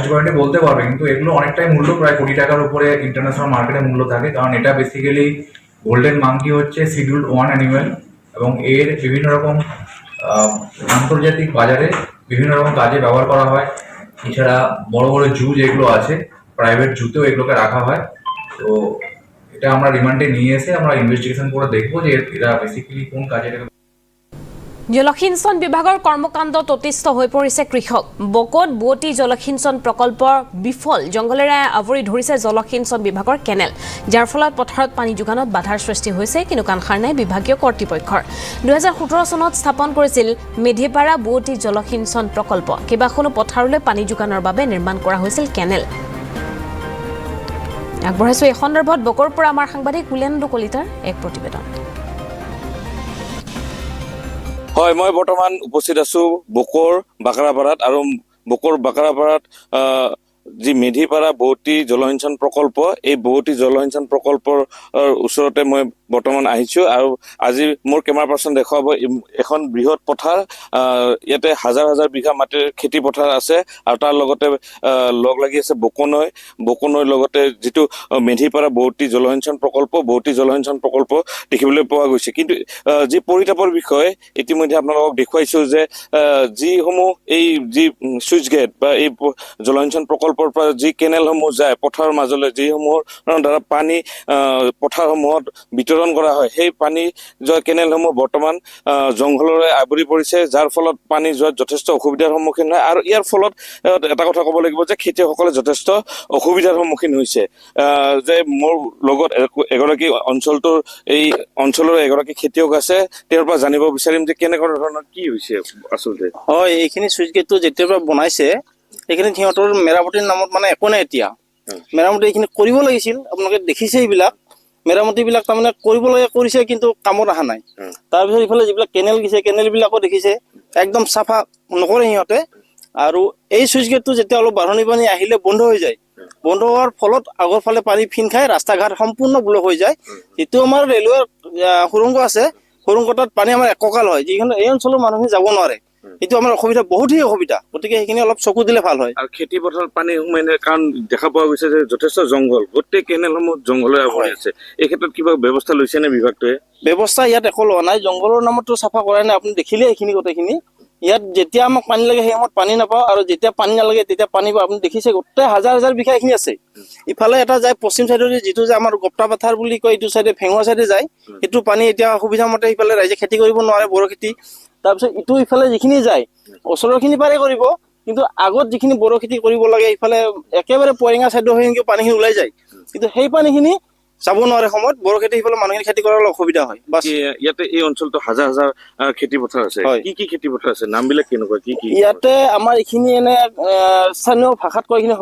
Speaker 14: ডিপার্টমেন্টে বলতে পারবে কিন্তু এগুলো অনেকটাই মূল্য প্রায় কোটি টাকার উপরে ইন্টারন্যাশনাল মার্কেটে মূল্য থাকে কারণ এটা বেসিক্যালি গোল্ডেন মাঙ্কি হচ্ছে শিডিউল্ড ওয়ান অ্যানিমেল এবং এর বিভিন্ন রকম আন্তর্জাতিক বাজারে বিভিন্ন রকম কাজে ব্যবহার করা হয় এছাড়া বড় বড় জু যেগুলো আছে প্রাইভেট জুতেও এগুলোকে রাখা হয় তো এটা আমরা রিমান্ডে নিয়ে এসে আমরা ইনভেস্টিগেশন করে দেখবো যে এরা বেসিক্যালি কোন কাজে
Speaker 8: জলসিঞ্চন বিভাগৰ কৰ্মকাণ্ডত অতিষ্ঠ হৈ পৰিছে কৃষক বকত বুৱতী জলসিঞ্চন প্ৰকল্পৰ বিফল জংঘলেৰে আৱৰি ধৰিছে জলসিঞ্চন বিভাগৰ কেনেল যাৰ ফলত পথাৰত পানী যোগানত বাধাৰ সৃষ্টি হৈছে কিন্তু কাণসাৰ নাই বিভাগীয় কৰ্তৃপক্ষৰ 2017 চনত স্থাপন কৰিছিল মেধিপাৰা বুৱতী জলসিঞ্চন প্ৰকল্প কেইবাখনো পথাৰলৈ পানী যোগানৰ বাবে নিৰ্মাণ কৰা হৈছিল কেনেল আগবঢ়াইছো এই সন্দৰ্ভত বকৰ পৰা আমাৰ সাংবাদিক কুলেন্দু কলিতাৰ এক প্ৰতিবেদন
Speaker 15: হয় মই বৰ্তমান উপস্থিত আছো বকৰ বাকাৰাপাৰাত আৰু বকৰ বাকাৰাপাৰাত যি মেধিপাৰা বৌতি জলসিঞ্চন প্ৰকল্প এই বৌতি জলসিঞ্চন প্ৰকল্পৰ ওচৰতে মই বৰ্তমান আহিছোঁ আৰু আজি মোৰ কেমেৰা পাৰ্চন দেখুৱাব এখন বৃহৎ পথাৰ ইয়াতে হাজাৰ হাজাৰ বিঘা মাটিৰ খেতি পথাৰ আছে আৰু তাৰ লগতে লগ লাগি আছে বকনৈৰ লগতে যিটো মেধিপাৰা বৌতি জলসিঞ্চন প্ৰকল্প দেখিবলৈ পোৱা গৈছে কিন্তু যি পৰিতাপৰ বিষয় ইতিমধ্যে আপোনালোকক দেখুৱাইছো যে যিসমূহ এই যি চুইচ গেট বা এই জলসিঞ্চন প্ৰকল্পৰ পৰা যি কেনেলসমূহ যায় পথাৰৰ মাজলৈ যিসমূহৰ দ্বাৰা পানী পথাৰসমূহত বিতৰণ কৰা হয় সেই পানী যোৱা কেনেলসমূহ বৰ্তমান জংঘলৰে আৱৰি পৰিছে যাৰ ফলত পানী যোৱাত যথেষ্ট অসুবিধাৰ সন্মুখীন হয় আৰু ইয়াৰ ফলত এটা কথা ক'ব লাগিব যে খেতিয়কসকলে যথেষ্ট অসুবিধাৰ সন্মুখীন হৈছে যে মোৰ লগত এগৰাকী এই অঞ্চলৰ এগৰাকী খেতিয়ক আছে তেওঁৰ পৰা জানিব বিচাৰিম যে কেনেকুৱা ধৰণৰ কি হৈছে আচলতে
Speaker 16: হয় এইখিনি চুইচ গেটটো যেতিয়াৰ পৰা বনাইছে এইখিনি সিহঁতৰ মেৰামতিৰ নামত মানে একো নাই এতিয়া মেৰামতি এইখিনি কৰিব লাগিছিল আপোনালোকে দেখিছে এইবিলাক মেৰামতিবিলাক তাৰমানে কৰিব লাগে কৰিছে কিন্তু কামত অহা নাই তাৰপিছত ইফালে যিবিলাক কেনেল গিছে কেনেলবিলাকো দেখিছে একদম চাফা নকৰে সিহঁতে আৰু এই চুইচ গেটটো যেতিয়া অলপ বাঢ়নি পানী আহিলে বন্ধ হৈ যায় বন্ধ হোৱাৰ ফলত আগৰ ফালে পানী ফিন খাই ৰাস্তা ঘাট সম্পূৰ্ণ ব্লক হৈ যায় যিটো আমাৰ ৰেলৱেৰ সুৰংগ আছে সুৰংগটাত পানী আমাৰ এককাল হয় যিখিনি এই অঞ্চলৰ মানুহে যাব নোৱাৰে এইটো আমাৰ অসুবিধা বহুতেই অসুবিধা গতিকে সেইখিনি অলপ চকু দিলে ভাল হয়
Speaker 15: আৰু খেতি পথাৰত পানী সোমাই কাৰণ দেখা পোৱা গৈছে যে যথেষ্ট জংঘল গোটেই কেনেলসমূহ জংঘলে আৱৰি আছে এই ক্ষেত্ৰত কিবা ব্যৱস্থা লৈছে নে বিভাগটোৱে
Speaker 16: ব্যৱস্থা ইয়াত একো লোৱা নাই জংঘলৰ নামতো চাফা কৰা নাই আপুনি দেখিলে এইখিনি গোটেইখিনি ইয়াত যেতিয়া আমাক পানী লাগে সেই সময়ত পানী নাপাওঁ আৰু যেতিয়া পানী নালাগে তেতিয়া পানী পাওঁ আপুনি দেখিছে গোটেই হাজাৰ হাজাৰ বিঘা এইখিনি আছে ইফালে এটা যায় পশ্চিম চাইডে যিটো যে আমাৰ গপ্তা পথাৰ বুলি কয় এইটো চাইডে ভেঙুৱা চাইডে যায় সেইটো পানী এতিয়া সুবিধা মতে সিফালে ৰাইজে খেতি কৰিব নোৱাৰে বড়ো খেতি তাৰপিছত ইটো ইফালে যিখিনি যায় ওচৰৰখিনি পাৰে কৰিব কিন্তু আগত যিখিনি বড়ো খেতি কৰিব লাগে ইফালে একেবাৰে পৰেঙা চাইডৰ হৈ পানীখিনি ওলাই যায় কিন্তু সেই পানীখিনি যাব নোৱাৰে সময়ত বড়ো খেতি সিফালে মানুহখিনি খেতি কৰাৰ অসুবিধা হয় বাছ
Speaker 15: ইয়াতে এই অঞ্চলটো হাজাৰ হাজাৰ খেতি পথাৰ আছে কি খেতি পথাৰ আছে নামবিলাক কেনেকুৱা কি
Speaker 16: ইয়াতে আমাৰ এইখিনি এনে স্থানীয় ভাষাত কয় এইখিনি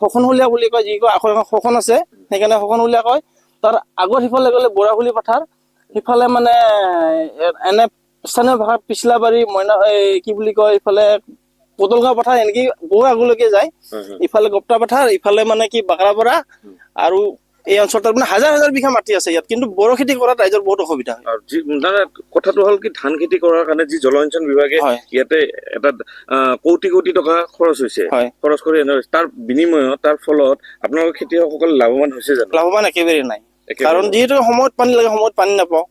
Speaker 16: শোষণহুলীয়া বুলি কয় যি কয় শোষণ আছে সেইকাৰণে শোষণহুলীয়া কয় তাৰ আগত সিফালে গ'লে বৰাহুলি পথাৰ সিফালে মানে এনে স্থানীয় ভাষাত পিছলাবাৰী মইনা কি বুলি কয় ইফালে পদলগাঁও পথাৰ এনেকে বহু আগলৈকে যায় ইফালে গপ্তা পথাৰ ইফালে মানে কি বাকৰাপাৰা আৰু এই অঞ্চলটোত মানে হাজাৰ হাজাৰ বিঘা মাটি আছে ইয়াত কিন্তু বড়ো খেতি কৰাত ৰাইজৰ বহুত অসুবিধা হয়
Speaker 15: কথাটো হ'ল কি ধান খেতি কৰাৰ কাৰণে যি জলসিঞ্চন বিভাগে ইয়াতে এটা কোটি কোটি টকা খৰচ হৈছে খৰচ কৰি তাৰ বিনিময়ত তাৰ ফলত আপোনালোকৰ খেতিয়কসকল লাভৱান হৈছে জানো
Speaker 16: লাভৱান একেবাৰে নাই কাৰণ যিহেতু সময়ত পানী লাগে সময়ত পানী নাপাওঁ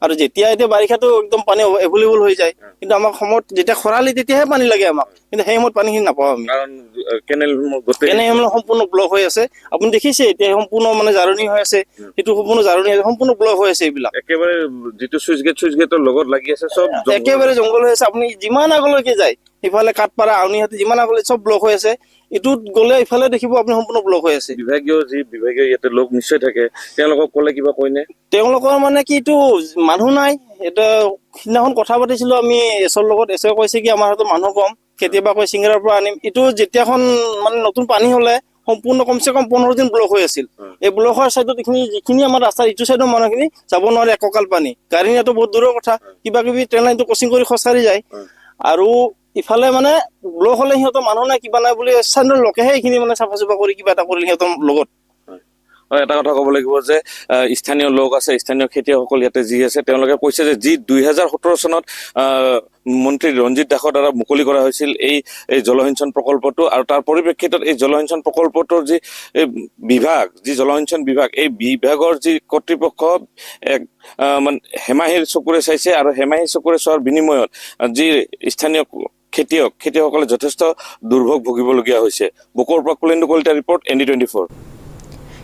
Speaker 16: আৰু যেতিয়া এতিয়া বাৰিষাটো একদম পানী এভেইলেবল হৈ যায় কিন্তু আমাক সময়ত যেতিয়া খৰালি তেতিয়াহে পানী লাগে আমাক কিন্তু সেই সময়ত পানীখিনি নাপাওঁ আমি
Speaker 15: কাৰণ
Speaker 16: কেনেলসমূহ সম্পূৰ্ণ ব্লক হৈ আছে আপুনি দেখিছে এতিয়া সম্পূৰ্ণ মানে জাৰণি হৈ আছে সেইটো সম্পূৰ্ণ জাৰণি সম্পূৰ্ণ ব্লক হৈ আছে এইবিলাক
Speaker 15: একেবাৰে যিটো চুইচ গেটৰ লগত লাগি আছে চব
Speaker 16: একেবাৰে জংঘল হৈ আছে আপুনি যিমান আগলৈকে যায় সিফালে কাঠপাৰা আউনীহাটী যিমান আগলৈ চব ব্লক হৈ আছে ইটোত গ'লে ইফালে দেখিব আপুনি সম্পূৰ্ণ ব্লক হৈ আছে
Speaker 15: বিভাগীয় ইয়াতে লোক নিশ্চয় থাকে তেওঁলোকক ক'লে কিবা কয়নে
Speaker 16: তেওঁলোকৰ মানে কি এইটো মানুহ নাই এটা সিদিনাখন কথা পাতিছিলো আমি এছৰ লগত এছে কৈছে কি আমাৰ হাতত মানুহ কম কেতিয়াবা কৈ চিংৰাৰ পৰা আনিম এইটো যেতিয়াখন মানে নতুন পানী হলে সম্পূৰ্ণ কমচে কম 15 দিন ব্লক হৈ আছিল এই ব্লক হোৱাৰ চাইডত যিখিনি আমাৰ ৰাস্তাৰ ইটো চাইডৰ মানুহখিনি যাব নোৱাৰে এককাল পানী গাড়ী নিয়াটো বহুত দূৰৰ কথা কিবা কিবি ট্ৰেইন লাইনটো ক্ৰচিং কৰি খোজকাঢ়ি যায় আৰু ইফালে মানে ব্লক হলে সিহঁতৰ মানুহ নাই কিবা নাই বুলি স্থানীয় লোকেহে এইখিনি মানে চাফা চুফা কৰি কিবা এটা কৰিলে সিহঁতৰ লগত
Speaker 15: এটা কথা ক'ব লাগিব যে স্থানীয় লোক আছে স্থানীয় খেতিয়কসকল ইয়াতে যি আছে তেওঁলোকে কৈছে যে যি 2017 চনত মন্ত্ৰী ৰঞ্জিত দাসৰ দ্বাৰা মুকলি কৰা হৈছিল এই জলসিঞ্চন প্ৰকল্পটো আৰু তাৰ পৰিপ্ৰেক্ষিতত এই জলসিঞ্চন প্ৰকল্পটোৰ যি বিভাগ যি জলসিঞ্চন বিভাগ এই বিভাগৰ যি কৰ্তৃপক্ষ এক মানে হেমাহিৰ চকুৰে চাইছে আৰু হেমাহিৰ চকুৰে চোৱাৰ বিনিময়ত যি স্থানীয় খেতিয়কসকলে যথেষ্ট দুৰ্ভোগ ভুগিবলগীয়া হৈছে বুকৰ পৰা কুলেন্দু কলিতা ৰিপৰ্ট ND24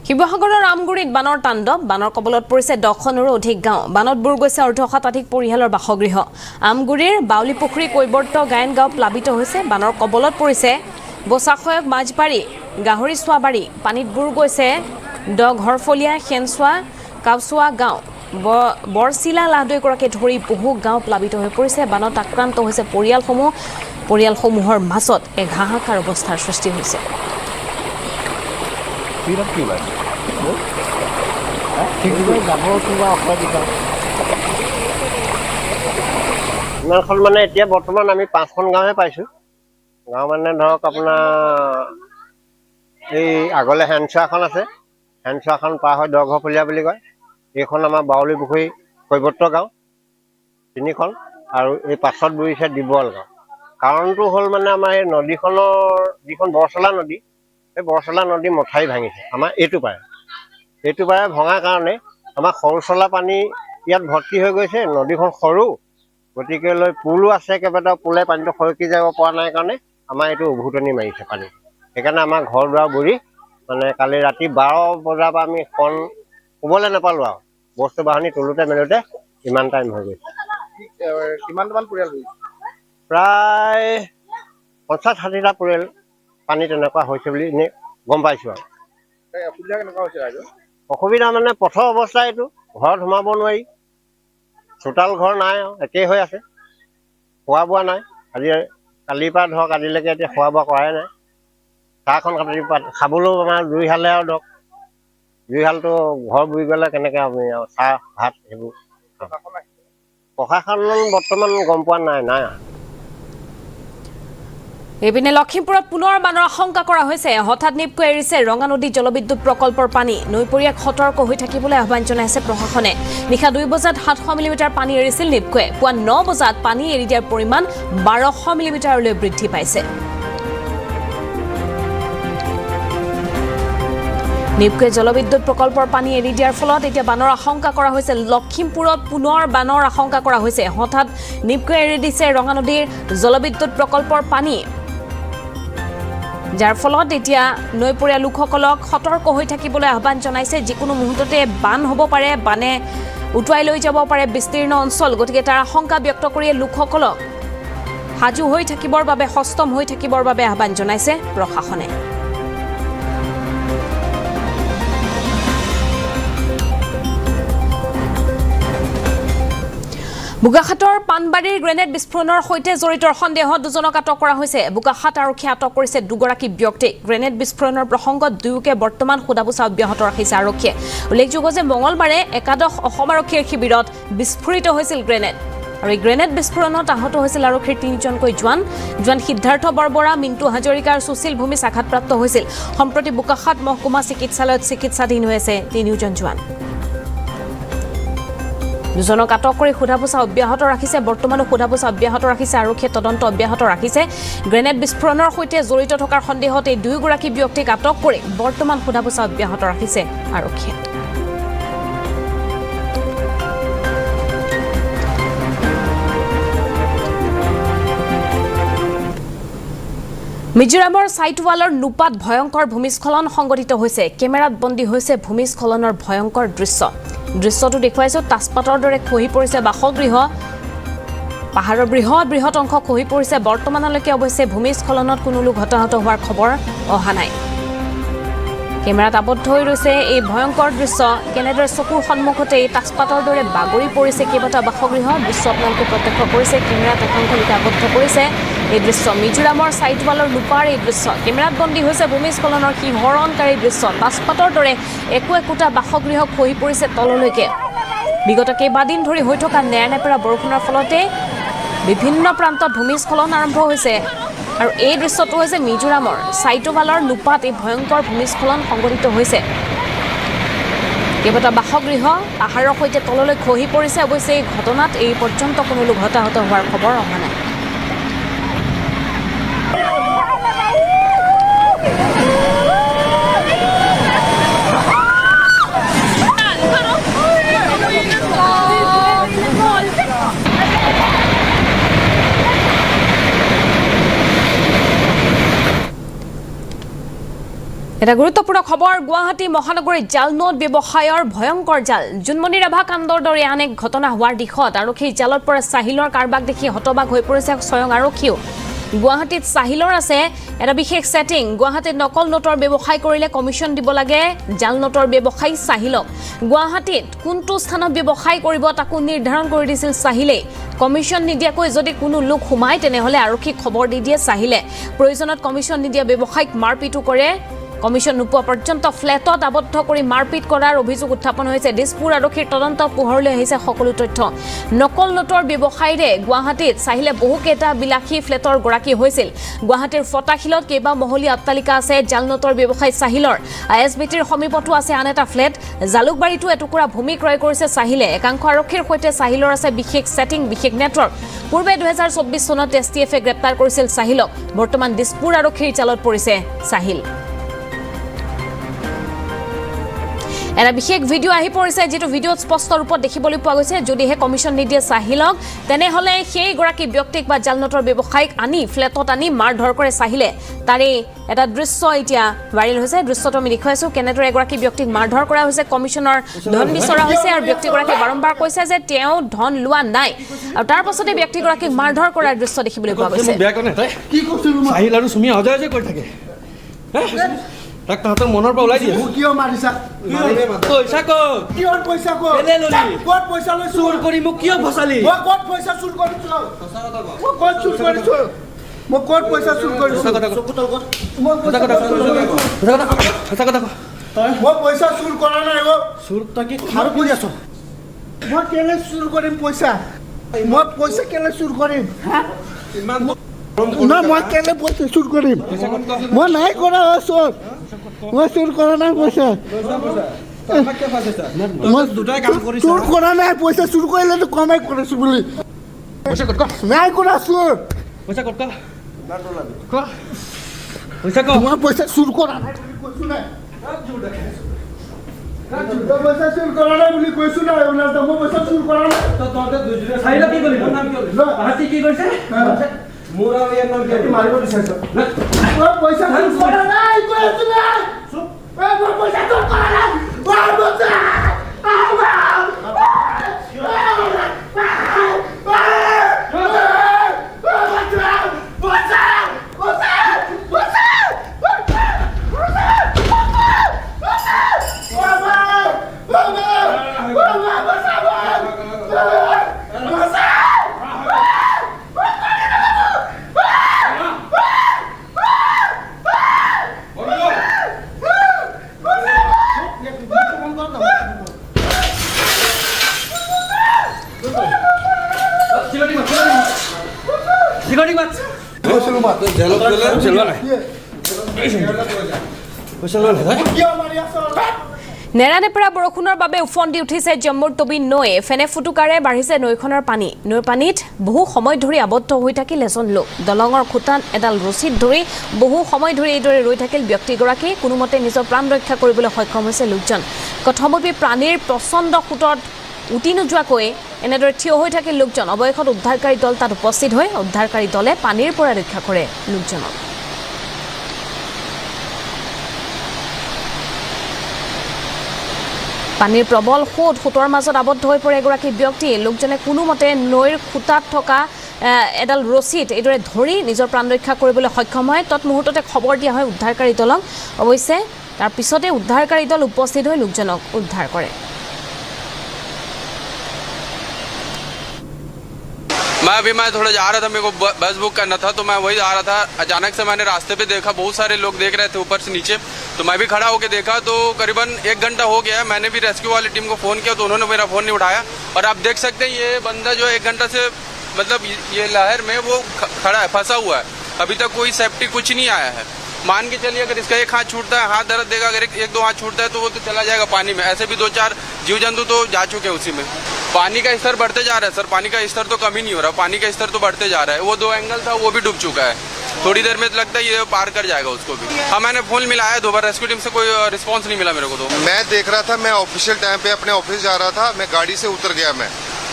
Speaker 8: শিৱসাগৰৰ আমগুৰিত বানৰ তাণ্ডৱ বানৰ কবলত পৰিছে 10খনৰো অধিক গাঁও বানত বুৰ গৈছে অৰ্ধশতাধিক পৰিয়ালৰ বাসগৃহ আমগুৰিৰ বাউলিপুখুৰী কৈবৰ্ত গায়ন গাঁও প্লাবিত হৈছে বানৰ কবলত পৰিছে বসাখয়ক মাজবাৰী গাহৰি সোৱাবাৰী পানীত বুৰ গৈছে ঘৰফলীয়া খেনচোৱা কাউচোৱা গাঁও বৰচিলা লাহদৈগৰাকী ধৰি বহু গাঁও প্লাবিত হৈ পৰিছে বানত আক্ৰান্ত হৈছে পৰিয়ালসমূহৰ মাজত এক হাহাকাৰ অৱস্থাৰ সৃষ্টি হৈছে
Speaker 17: ইমানখন মানে এতিয়া বৰ্তমান আমি 5খন গাঁৱহে পাইছোঁ গাঁও মানে ধৰক আপোনাৰ এই আগলে হেনচোৱাখন আছে হেনচোৱাখন পাৰ হৈ দঘৰফলীয়া বুলি কয় এইখন আমাৰ বাউলী পুখুৰী কৈৱৰ্ত গাঁও 3খন আৰু এই পাছত বহিছে দিবল গাঁও কাৰণটো হ'ল মানে আমাৰ এই নদীখনৰ যিখন বৰচলা নদী এই বৰচলা নদী মথাৰি ভাঙিছে আমাৰ এইটো পাৰে ভঙাৰ কাৰণে আমাৰ সৰুচলা পানী ইয়াত ভৰ্তি হৈ গৈছে নদীখন সৰু গতিকে লৈ পুলো আছে কেইবাটাও পুলে পানীটো সৰকি যাব পৰা নাই কাৰণে আমাৰ এইটো উভুতনি মাৰিছে পানী সেইকাৰণে আমাৰ ঘৰ দুৱাৰ বুৰি মানে কালি ৰাতি 12 বজাৰ পৰা আমি খন শুবলৈ নাপালো আৰু বস্তু বাহনি তোলোতে মেলোতে ইমান টাইম হৈ গৈছে
Speaker 18: কিমানমান পৰিয়াল হৈ
Speaker 17: প্ৰায় 50-60টা পৰিয়াল পানী তেনেকুৱা হৈছে বুলি এনে গম পাইছো আৰু
Speaker 18: অসুবিধা কেনেকুৱা হৈছে ৰাইজৰ
Speaker 17: অসুবিধা মানে পথৰ অৱস্থা এইটো ঘৰত সোমাব নোৱাৰি চোতাল ঘৰ নাই একেই হৈ আছে খোৱা বোৱা নাই আজি কালিৰ পৰা ধৰক আজিলৈকে এতিয়া খোৱা বোৱা কৰাই নাই চাহখন খাবলৈও আমাৰ জুই হালে আৰু ধৰক জুই হালটো ঘৰ বুৰি গ'লে কেনেকৈ আমি আৰু চাহ ভাত সেইবোৰ প্ৰশাসন বৰ্তমান গম পোৱা নাই
Speaker 8: এইপিনে লখিমপুৰত পুনৰ বানৰ আশংকা কৰা হৈছে হঠাৎ নিপকৈ এৰিছে ৰঙা নদী জলবিদ্যুৎ প্ৰকল্পৰ পানী নৈপৰীয়াক সতৰ্ক হৈ থাকিবলৈ আহ্বান জনাইছে প্ৰশাসনে নিশা 2 বজাত 700 মিলিমিটাৰ পানী এৰিছিল নিপকৈয়ে পুৱা 9 বজাত পানী এৰি দিয়াৰ পৰিমাণ 1200 মিলিমিটাৰলৈ বৃদ্ধি পাইছে নিপকৈ জলবিদ্যুৎ প্ৰকল্পৰ পানী এৰি দিয়াৰ ফলত এতিয়া বানৰ আশংকা কৰা হৈছে লখিমপুৰত পুনৰ বানৰ আশংকা কৰা হৈছে হঠাৎ নিপকৈ এৰি দিছে ৰঙা নদীৰ জলবিদ্যুৎ প্ৰকল্পৰ পানী যাৰ ফলত এতিয়া নৈপৰীয়া লোকসকলক সতৰ্ক হৈ থাকিবলৈ আহ্বান জনাইছে যিকোনো মুহূৰ্ততে বান হ'ব পাৰে বানে উটুৱাই লৈ যাব পাৰে বিস্তীৰ্ণ অঞ্চল গতিকে তাৰ আশংকা ব্যক্ত কৰি লোকসকলক সাজু হৈ থাকিবৰ বাবে সষ্টম হৈ থাকিবৰ বাবে আহ্বান জনাইছে প্ৰশাসনে বুগাখাটৰ পানবাৰীৰ গ্ৰেনেড বিস্ফোৰণৰ সৈতে জড়িত সন্দেহত দুজনক আটক কৰা হৈছে বুগাখাট আৰক্ষীয়ে আটক কৰিছে দুগৰাকী ব্যক্তিক গ্ৰেনেড বিস্ফোৰণৰ প্ৰসংগত দুয়োকে বৰ্তমান সোধাপোছা অব্যাহত ৰাখিছে আৰক্ষীয়ে উল্লেখযোগ্য যে মঙলবাৰে একাদশ অসম আৰক্ষীৰ শিবিৰত বিস্ফোৰিত হৈছিল গ্ৰেনেড আৰু এই গ্ৰেনেড বিস্ফোৰণত আহত হৈছিল আৰক্ষীৰ 3জনকৈ জোৱান সিদ্ধাৰ্থ বৰবৰা মিণ্টু হাজৰিকা আৰু সুশীল ভূমি আঘাতপ্ৰাপ্ত হৈছিল সম্প্ৰতি বুগাখাট মহকুমা চিকিৎসালয়ত চিকিৎসাধীন হৈ আছে 3জন জোৱান দুজনক আটক কৰি সোধাপোছা অব্যাহত ৰাখিছে বৰ্তমানো সোধাপোছা অব্যাহত ৰাখিছে আৰক্ষীয়ে তদন্ত অব্যাহত ৰাখিছে গ্ৰেনেড বিস্ফোৰণৰ সৈতে জড়িত থকাৰ সন্দেহত এই দুয়োগৰাকী ব্যক্তিক আটক কৰি বৰ্তমান সোধাপোছা অব্যাহত ৰাখিছে আৰক্ষীয়ে মিজোৰামৰ সাইটৱালৰ নুপাত ভয়ংকৰ ভূমিস্খলন সংঘটিত হৈছে কেমেৰাত বন্দী হৈছে ভূমিস্খলনৰ ভয়ংকৰ দৃশ্যটো দেখুৱাইছো তাজপাতৰ দৰে খহি পৰিছে বাসগৃহ পাহাৰৰ বৃহৎ অংশ খহি পৰিছে বৰ্তমানলৈকে অৱশ্যে ভূমিস্খলনত কোনো লোক হতাহত হোৱাৰ খবৰ অহা নাই কেমেৰাত আবদ্ধ হৈ ৰৈছে এই ভয়ংকৰ দৃশ্য কেনেদৰে চকুৰ সন্মুখতে তাজপাতৰ দৰে বাগৰি পৰিছে কেইবাটা বাসগৃহ দৃশ্য আপোনালোকে প্ৰত্যক্ষ কৰিছে কেমেৰাত একাংশলৈকে আবদ্ধ কৰিছে এই দৃশ্য মিজোৰামৰ সাইটৱালৰ লুপাৰ এই দৃশ্য কেমেৰাত বন্দী হৈছে ভূমিস্খলনৰ শিহৰণকাৰী দৃশ্য তাজপাতৰ দৰে একোটা বাসগৃহ খহি পৰিছে তললৈকে বিগত কেইবাদিন ধৰি হৈ থকা নেৰানেপেৰা বৰষুণৰ ফলতে বিভিন্ন প্ৰান্তত ভূমিস্খলন আৰম্ভ হৈছে আৰু এই দৃশ্যটো হৈছে মিজোৰামৰ সাইটৱালৰ লুপাত এই ভয়ংকৰ ভূমিস্খলন সংঘটিত হৈছে কেইবাটা বাসগৃহ পাহাৰৰ সৈতে তললৈ খহি পৰিছে অৱশ্যে এই ঘটনাত এই পৰ্যন্ত কোনো লোক হতাহত হোৱাৰ খবৰ অহা নাই এটা গুৰুত্বপূৰ্ণ খবৰ গুৱাহাটী মহানগৰীত জাল নোট ব্যৱসায়ৰ ভয়ংকৰ জাল জুনমণি ৰাভা কাণ্ডৰ দৰে আন এক ঘটনা হোৱাৰ দিশত আৰক্ষীৰ জালত পৰা চাহিলৰ কাৰবাক দেখি হতবাক হৈ পৰিছে স্বয়ং আৰক্ষীও গুৱাহাটীত চাহিলৰ আছে এটা বিশেষ সেটিং গুৱাহাটীত নকল নোটৰ ব্যৱসায় কৰিলে কমিশন দিব লাগে জাল নোটৰ ব্যৱসায়ী চাহিলক গুৱাহাটীত কোনটো স্থানত ব্যৱসায় কৰিব তাকো নিৰ্ধাৰণ কৰি দিছিল চাহিলে কমিশন নিদিয়াকৈ যদি কোনো লোক সোমায় তেনেহলে আৰক্ষীক খবৰ দি দিয়ে চাহিলে প্ৰয়োজনত কমিশন নিদিয়া ব্যৱসায়িক মাৰপিটো কৰে কমিশন নোপোৱা পৰ্যন্ত ফ্লেটত আবদ্ধ কৰি মাৰপিট কৰাৰ অভিযোগ উত্থাপন হৈছে দিছপুৰ আৰক্ষীৰ তদন্ত পোহৰলৈ আহিছে সকলো তথ্য নকল নোটৰ ব্যৱসায়ীৰে গুৱাহাটীত চাহিলে বহুকেইটা বিলাসী ফ্লেটৰ গৰাকী হৈছিল গুৱাহাটীৰ ফটাশিলত কেইবা মহলীয়া অট্টালিকা আছে জাল নোটৰ ব্যৱসায়ী চাহিলৰ আইএছবিটিৰ সমীপতো আছে আন এটা ফ্লেট জালুকবাৰীতো এটুকুৰা ভূমি ক্ৰয় কৰিছে চাহিলে একাংশ আৰক্ষীৰ সৈতে চাহিলৰ আছে বিশেষ সেটিং বিশেষ নেটৱৰ্ক পূৰ্বে 2024 চনত এছটিএফে গ্ৰেপ্তাৰ কৰিছিল চাহিলক বৰ্তমান দিছপুৰ আৰক্ষীৰ জালত পৰিছে চাহিল এটা বিশেষ ভিডিও আহি পৰিছে যেটো ভিডিওত স্পষ্ট ৰূপত দেখিবলৈ পোৱা গৈছে যদিহে কমিশন নিদিয়ে চাহিলক তেনেহলে সেই গৰাকী ব্যক্তিক বা জালনোটৰ ব্যৱসায়িক আনি ফ্লেটত আনি মাৰধৰ কৰে চাহিলে তাৰে এটা দৃশ্য এতিয়া ভাইৰেল হৈছে দৃশ্যটো আমি দেখুৱাইছো কেনেদৰে এগৰাকী ব্যক্তিক মাৰধৰ কৰা হৈছে কমিশনৰ ধন বিচৰা হৈছে আৰু ব্যক্তিগৰাকী বাৰম্বাৰ কৈছে যে তেওঁ ধন লোৱা নাই আৰু তাৰ পাছতে ব্যক্তিগৰাকীক মাৰধৰ কৰাৰ দৃশ্য দেখিবলৈ পোৱা গৈছে
Speaker 19: কি কৈছিল চাহিল আৰু সুমি অজয় যে কৈ থাকে তাক তাহাঁতৰ মনৰ পৰা ওলাই দিয়ে কিয় মাৰিছা পইচা ক'ত কিহৰ পইচা ক'ত ক'ত পইচা লৈ চুৰ কৰি মোক কিয় ফচালি মই ক'ত পইচা চুৰ কৰিছো মই ক'ত চুৰ কৰিছো মই ক'ত পইচা চুৰ কৰিছো মই পইচা চুৰ কৰা নাই চুৰ তাকে আৰু কৰি আছো মই কেলে চুৰ কৰিম পইচা মই পইচা কেলে চুৰ কৰিম না মই কেলে পইচা চুৰ কৰিম মই নাই কৰা চোৰ মই চুৰ কৰা নাই পইচা চুৰ কৰা নাই পইচা চুৰ কৰিলেতো কমাই কৰিছো বুলি নাই কৰা চুৰ পইচা ক'ত পইচা ক'ত মই পইচা চুৰ কৰা নাই কৈছো নাই পইচা চুৰ কৰা নাই বুলি কৈছো নাই মই পইচা চুৰ কৰা নাই তহঁতে দুজনে চাইলা কি কৰিলি নাম কি কৰিলি হাতি কি কৰিছে মোরা ইয়ার নাম কি মারিব দিছাইছ ও পয়সা চুর করা নাই কইছ না ও পয়সা চুর করা নাই ও বসা
Speaker 8: নেৰানেপেৰা বৰষুণৰ বাবে উফন্দি উঠিছে জম্মুৰ তবি নৈ ফেনে ফুটুকাৰে বাঢ়িছে নৈখনৰ পানী নৈৰ পানীত বহু সময় ধৰি আবদ্ধ হৈ থাকিল এজন লোক দলঙৰ খুঁটাত এডাল ৰছীত ধৰি বহু সময় ধৰি এইদৰে ৰৈ থাকিল ব্যক্তিগৰাকী কোনোমতে নিজৰ প্ৰাণ ৰক্ষা কৰিবলৈ সক্ষম হৈছে লোকজন কথমপি প্ৰাণীৰ প্ৰচণ্ড খুঁটত উটি নোযোৱাকৈ এনেদৰে থিয় হৈ থাকিল লোকজন অৱশেষত উদ্ধাৰকাৰী দল তাত উপস্থিত হৈ উদ্ধাৰকাৰী দলে পানীৰ পৰা ৰক্ষা কৰে লোকজনক পানীৰ প্ৰবল খুঁটৰ মাজত আবদ্ধ হৈ পৰে এগৰাকী ব্যক্তি লোকজনে কোনোমতে নৈৰ খুঁটাত থকা এডাল ৰছীত এইদৰে ধৰি নিজৰ প্ৰাণ ৰক্ষা কৰিবলৈ সক্ষম হয় তৎমুহূৰ্ততে খবৰ দিয়া হয় উদ্ধাৰকাৰী দলক অৱশ্যে তাৰ পিছতে উদ্ধাৰকাৰী দল উপস্থিত হৈ লোকজনক উদ্ধাৰ কৰে
Speaker 20: मैं थोड़ा जा रहा था मेरे को बस बुक करना था तो मैं वही आ रहा था अचानक से मैंने रास्ते पे देखा बहुत सारे लोग देख रहे थे ऊपर से नीचे तो मैं भी खड़ा होकर देखा तो करीबन 1 घंटा हो गया है मैंने भी रेस्क्यू वाली टीम को फ़ोन किया तो उन्होंने मेरा फ़ोन नहीं उठाया और आप देख सकते हैं ये बंदा जो 1 घंटा से मतलब ये लहर में वो खड़ा है फंसा हुआ है अभी तक कोई सेफ्टी कुछ नहीं आया है मान के चलिए अगर इसका एक हाथ छूटता है हाथ दर्द देगा अगर एक दो हाथ छूटता है तो वो तो चला जाएगा पानी में ऐसे भी 2-4 जीव जंतु तो जा चुके हैं उसी में पानी का स्तर बढ़ते जा रहा है सर पानी का स्तर तो कम ही नहीं हो रहा पानी का स्तर तो बढ़ते जा रहा है वो 2 एंगल था वो भी डूब चुका है थोड़ी देर में तो लगता है ये पार कर जाएगा उसको भी हाँ मैंने फोन मिलाया 2 बार रेस्क्यू टीम से कोई रिस्पॉन्स नहीं मिला मेरे को तो
Speaker 21: मैं देख रहा था मैं ऑफिशियल टाइम पे अपने ऑफिस जा रहा था मैं गाड़ी से उतर गया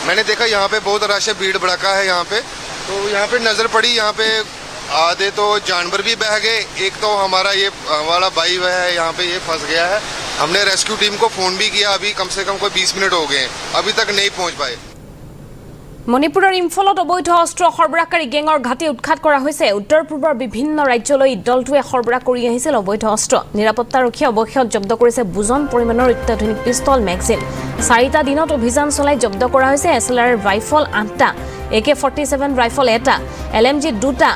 Speaker 21: मैंने देखा यहाँ पे बहुत रश है भीड़ भड़का है यहाँ पे तो यहाँ पे नज़र पड़ी यहाँ पे आधे तो जानवर भी बह गए एक तो हमारा ये वाला भाई वह है यहाँ पे ये फंस गया है हमने रेस्क्यू टीम को फ़ोन भी किया अभी कम से कम कोई 20 मिनट हो गए अभी तक नहीं पहुँच पाए
Speaker 8: মণিপুৰৰ ইম্ফলত অবৈধ অস্ত্ৰ সৰবৰাহকাৰী গেঙৰ ঘাটি উৎখাত কৰা হৈছে উত্তৰ পূৰ্বৰ বিভিন্ন ৰাজ্যলৈ দলটোৱে সৰবৰাহ কৰি আহিছিল অবৈধ অস্ত্ৰ নিৰাপত্তাৰক্ষীয়ে অৱশেষত জব্দ কৰিছে বুজন পৰিমাণৰ অত্যাধুনিক পিস্তল মেগজিন 4টা দিনত অভিযান চলাই জব্দ কৰা হৈছে এছএলআৰ ৰাইফল 8টা AK-47 ৰাইফল 1টা LMG 2টা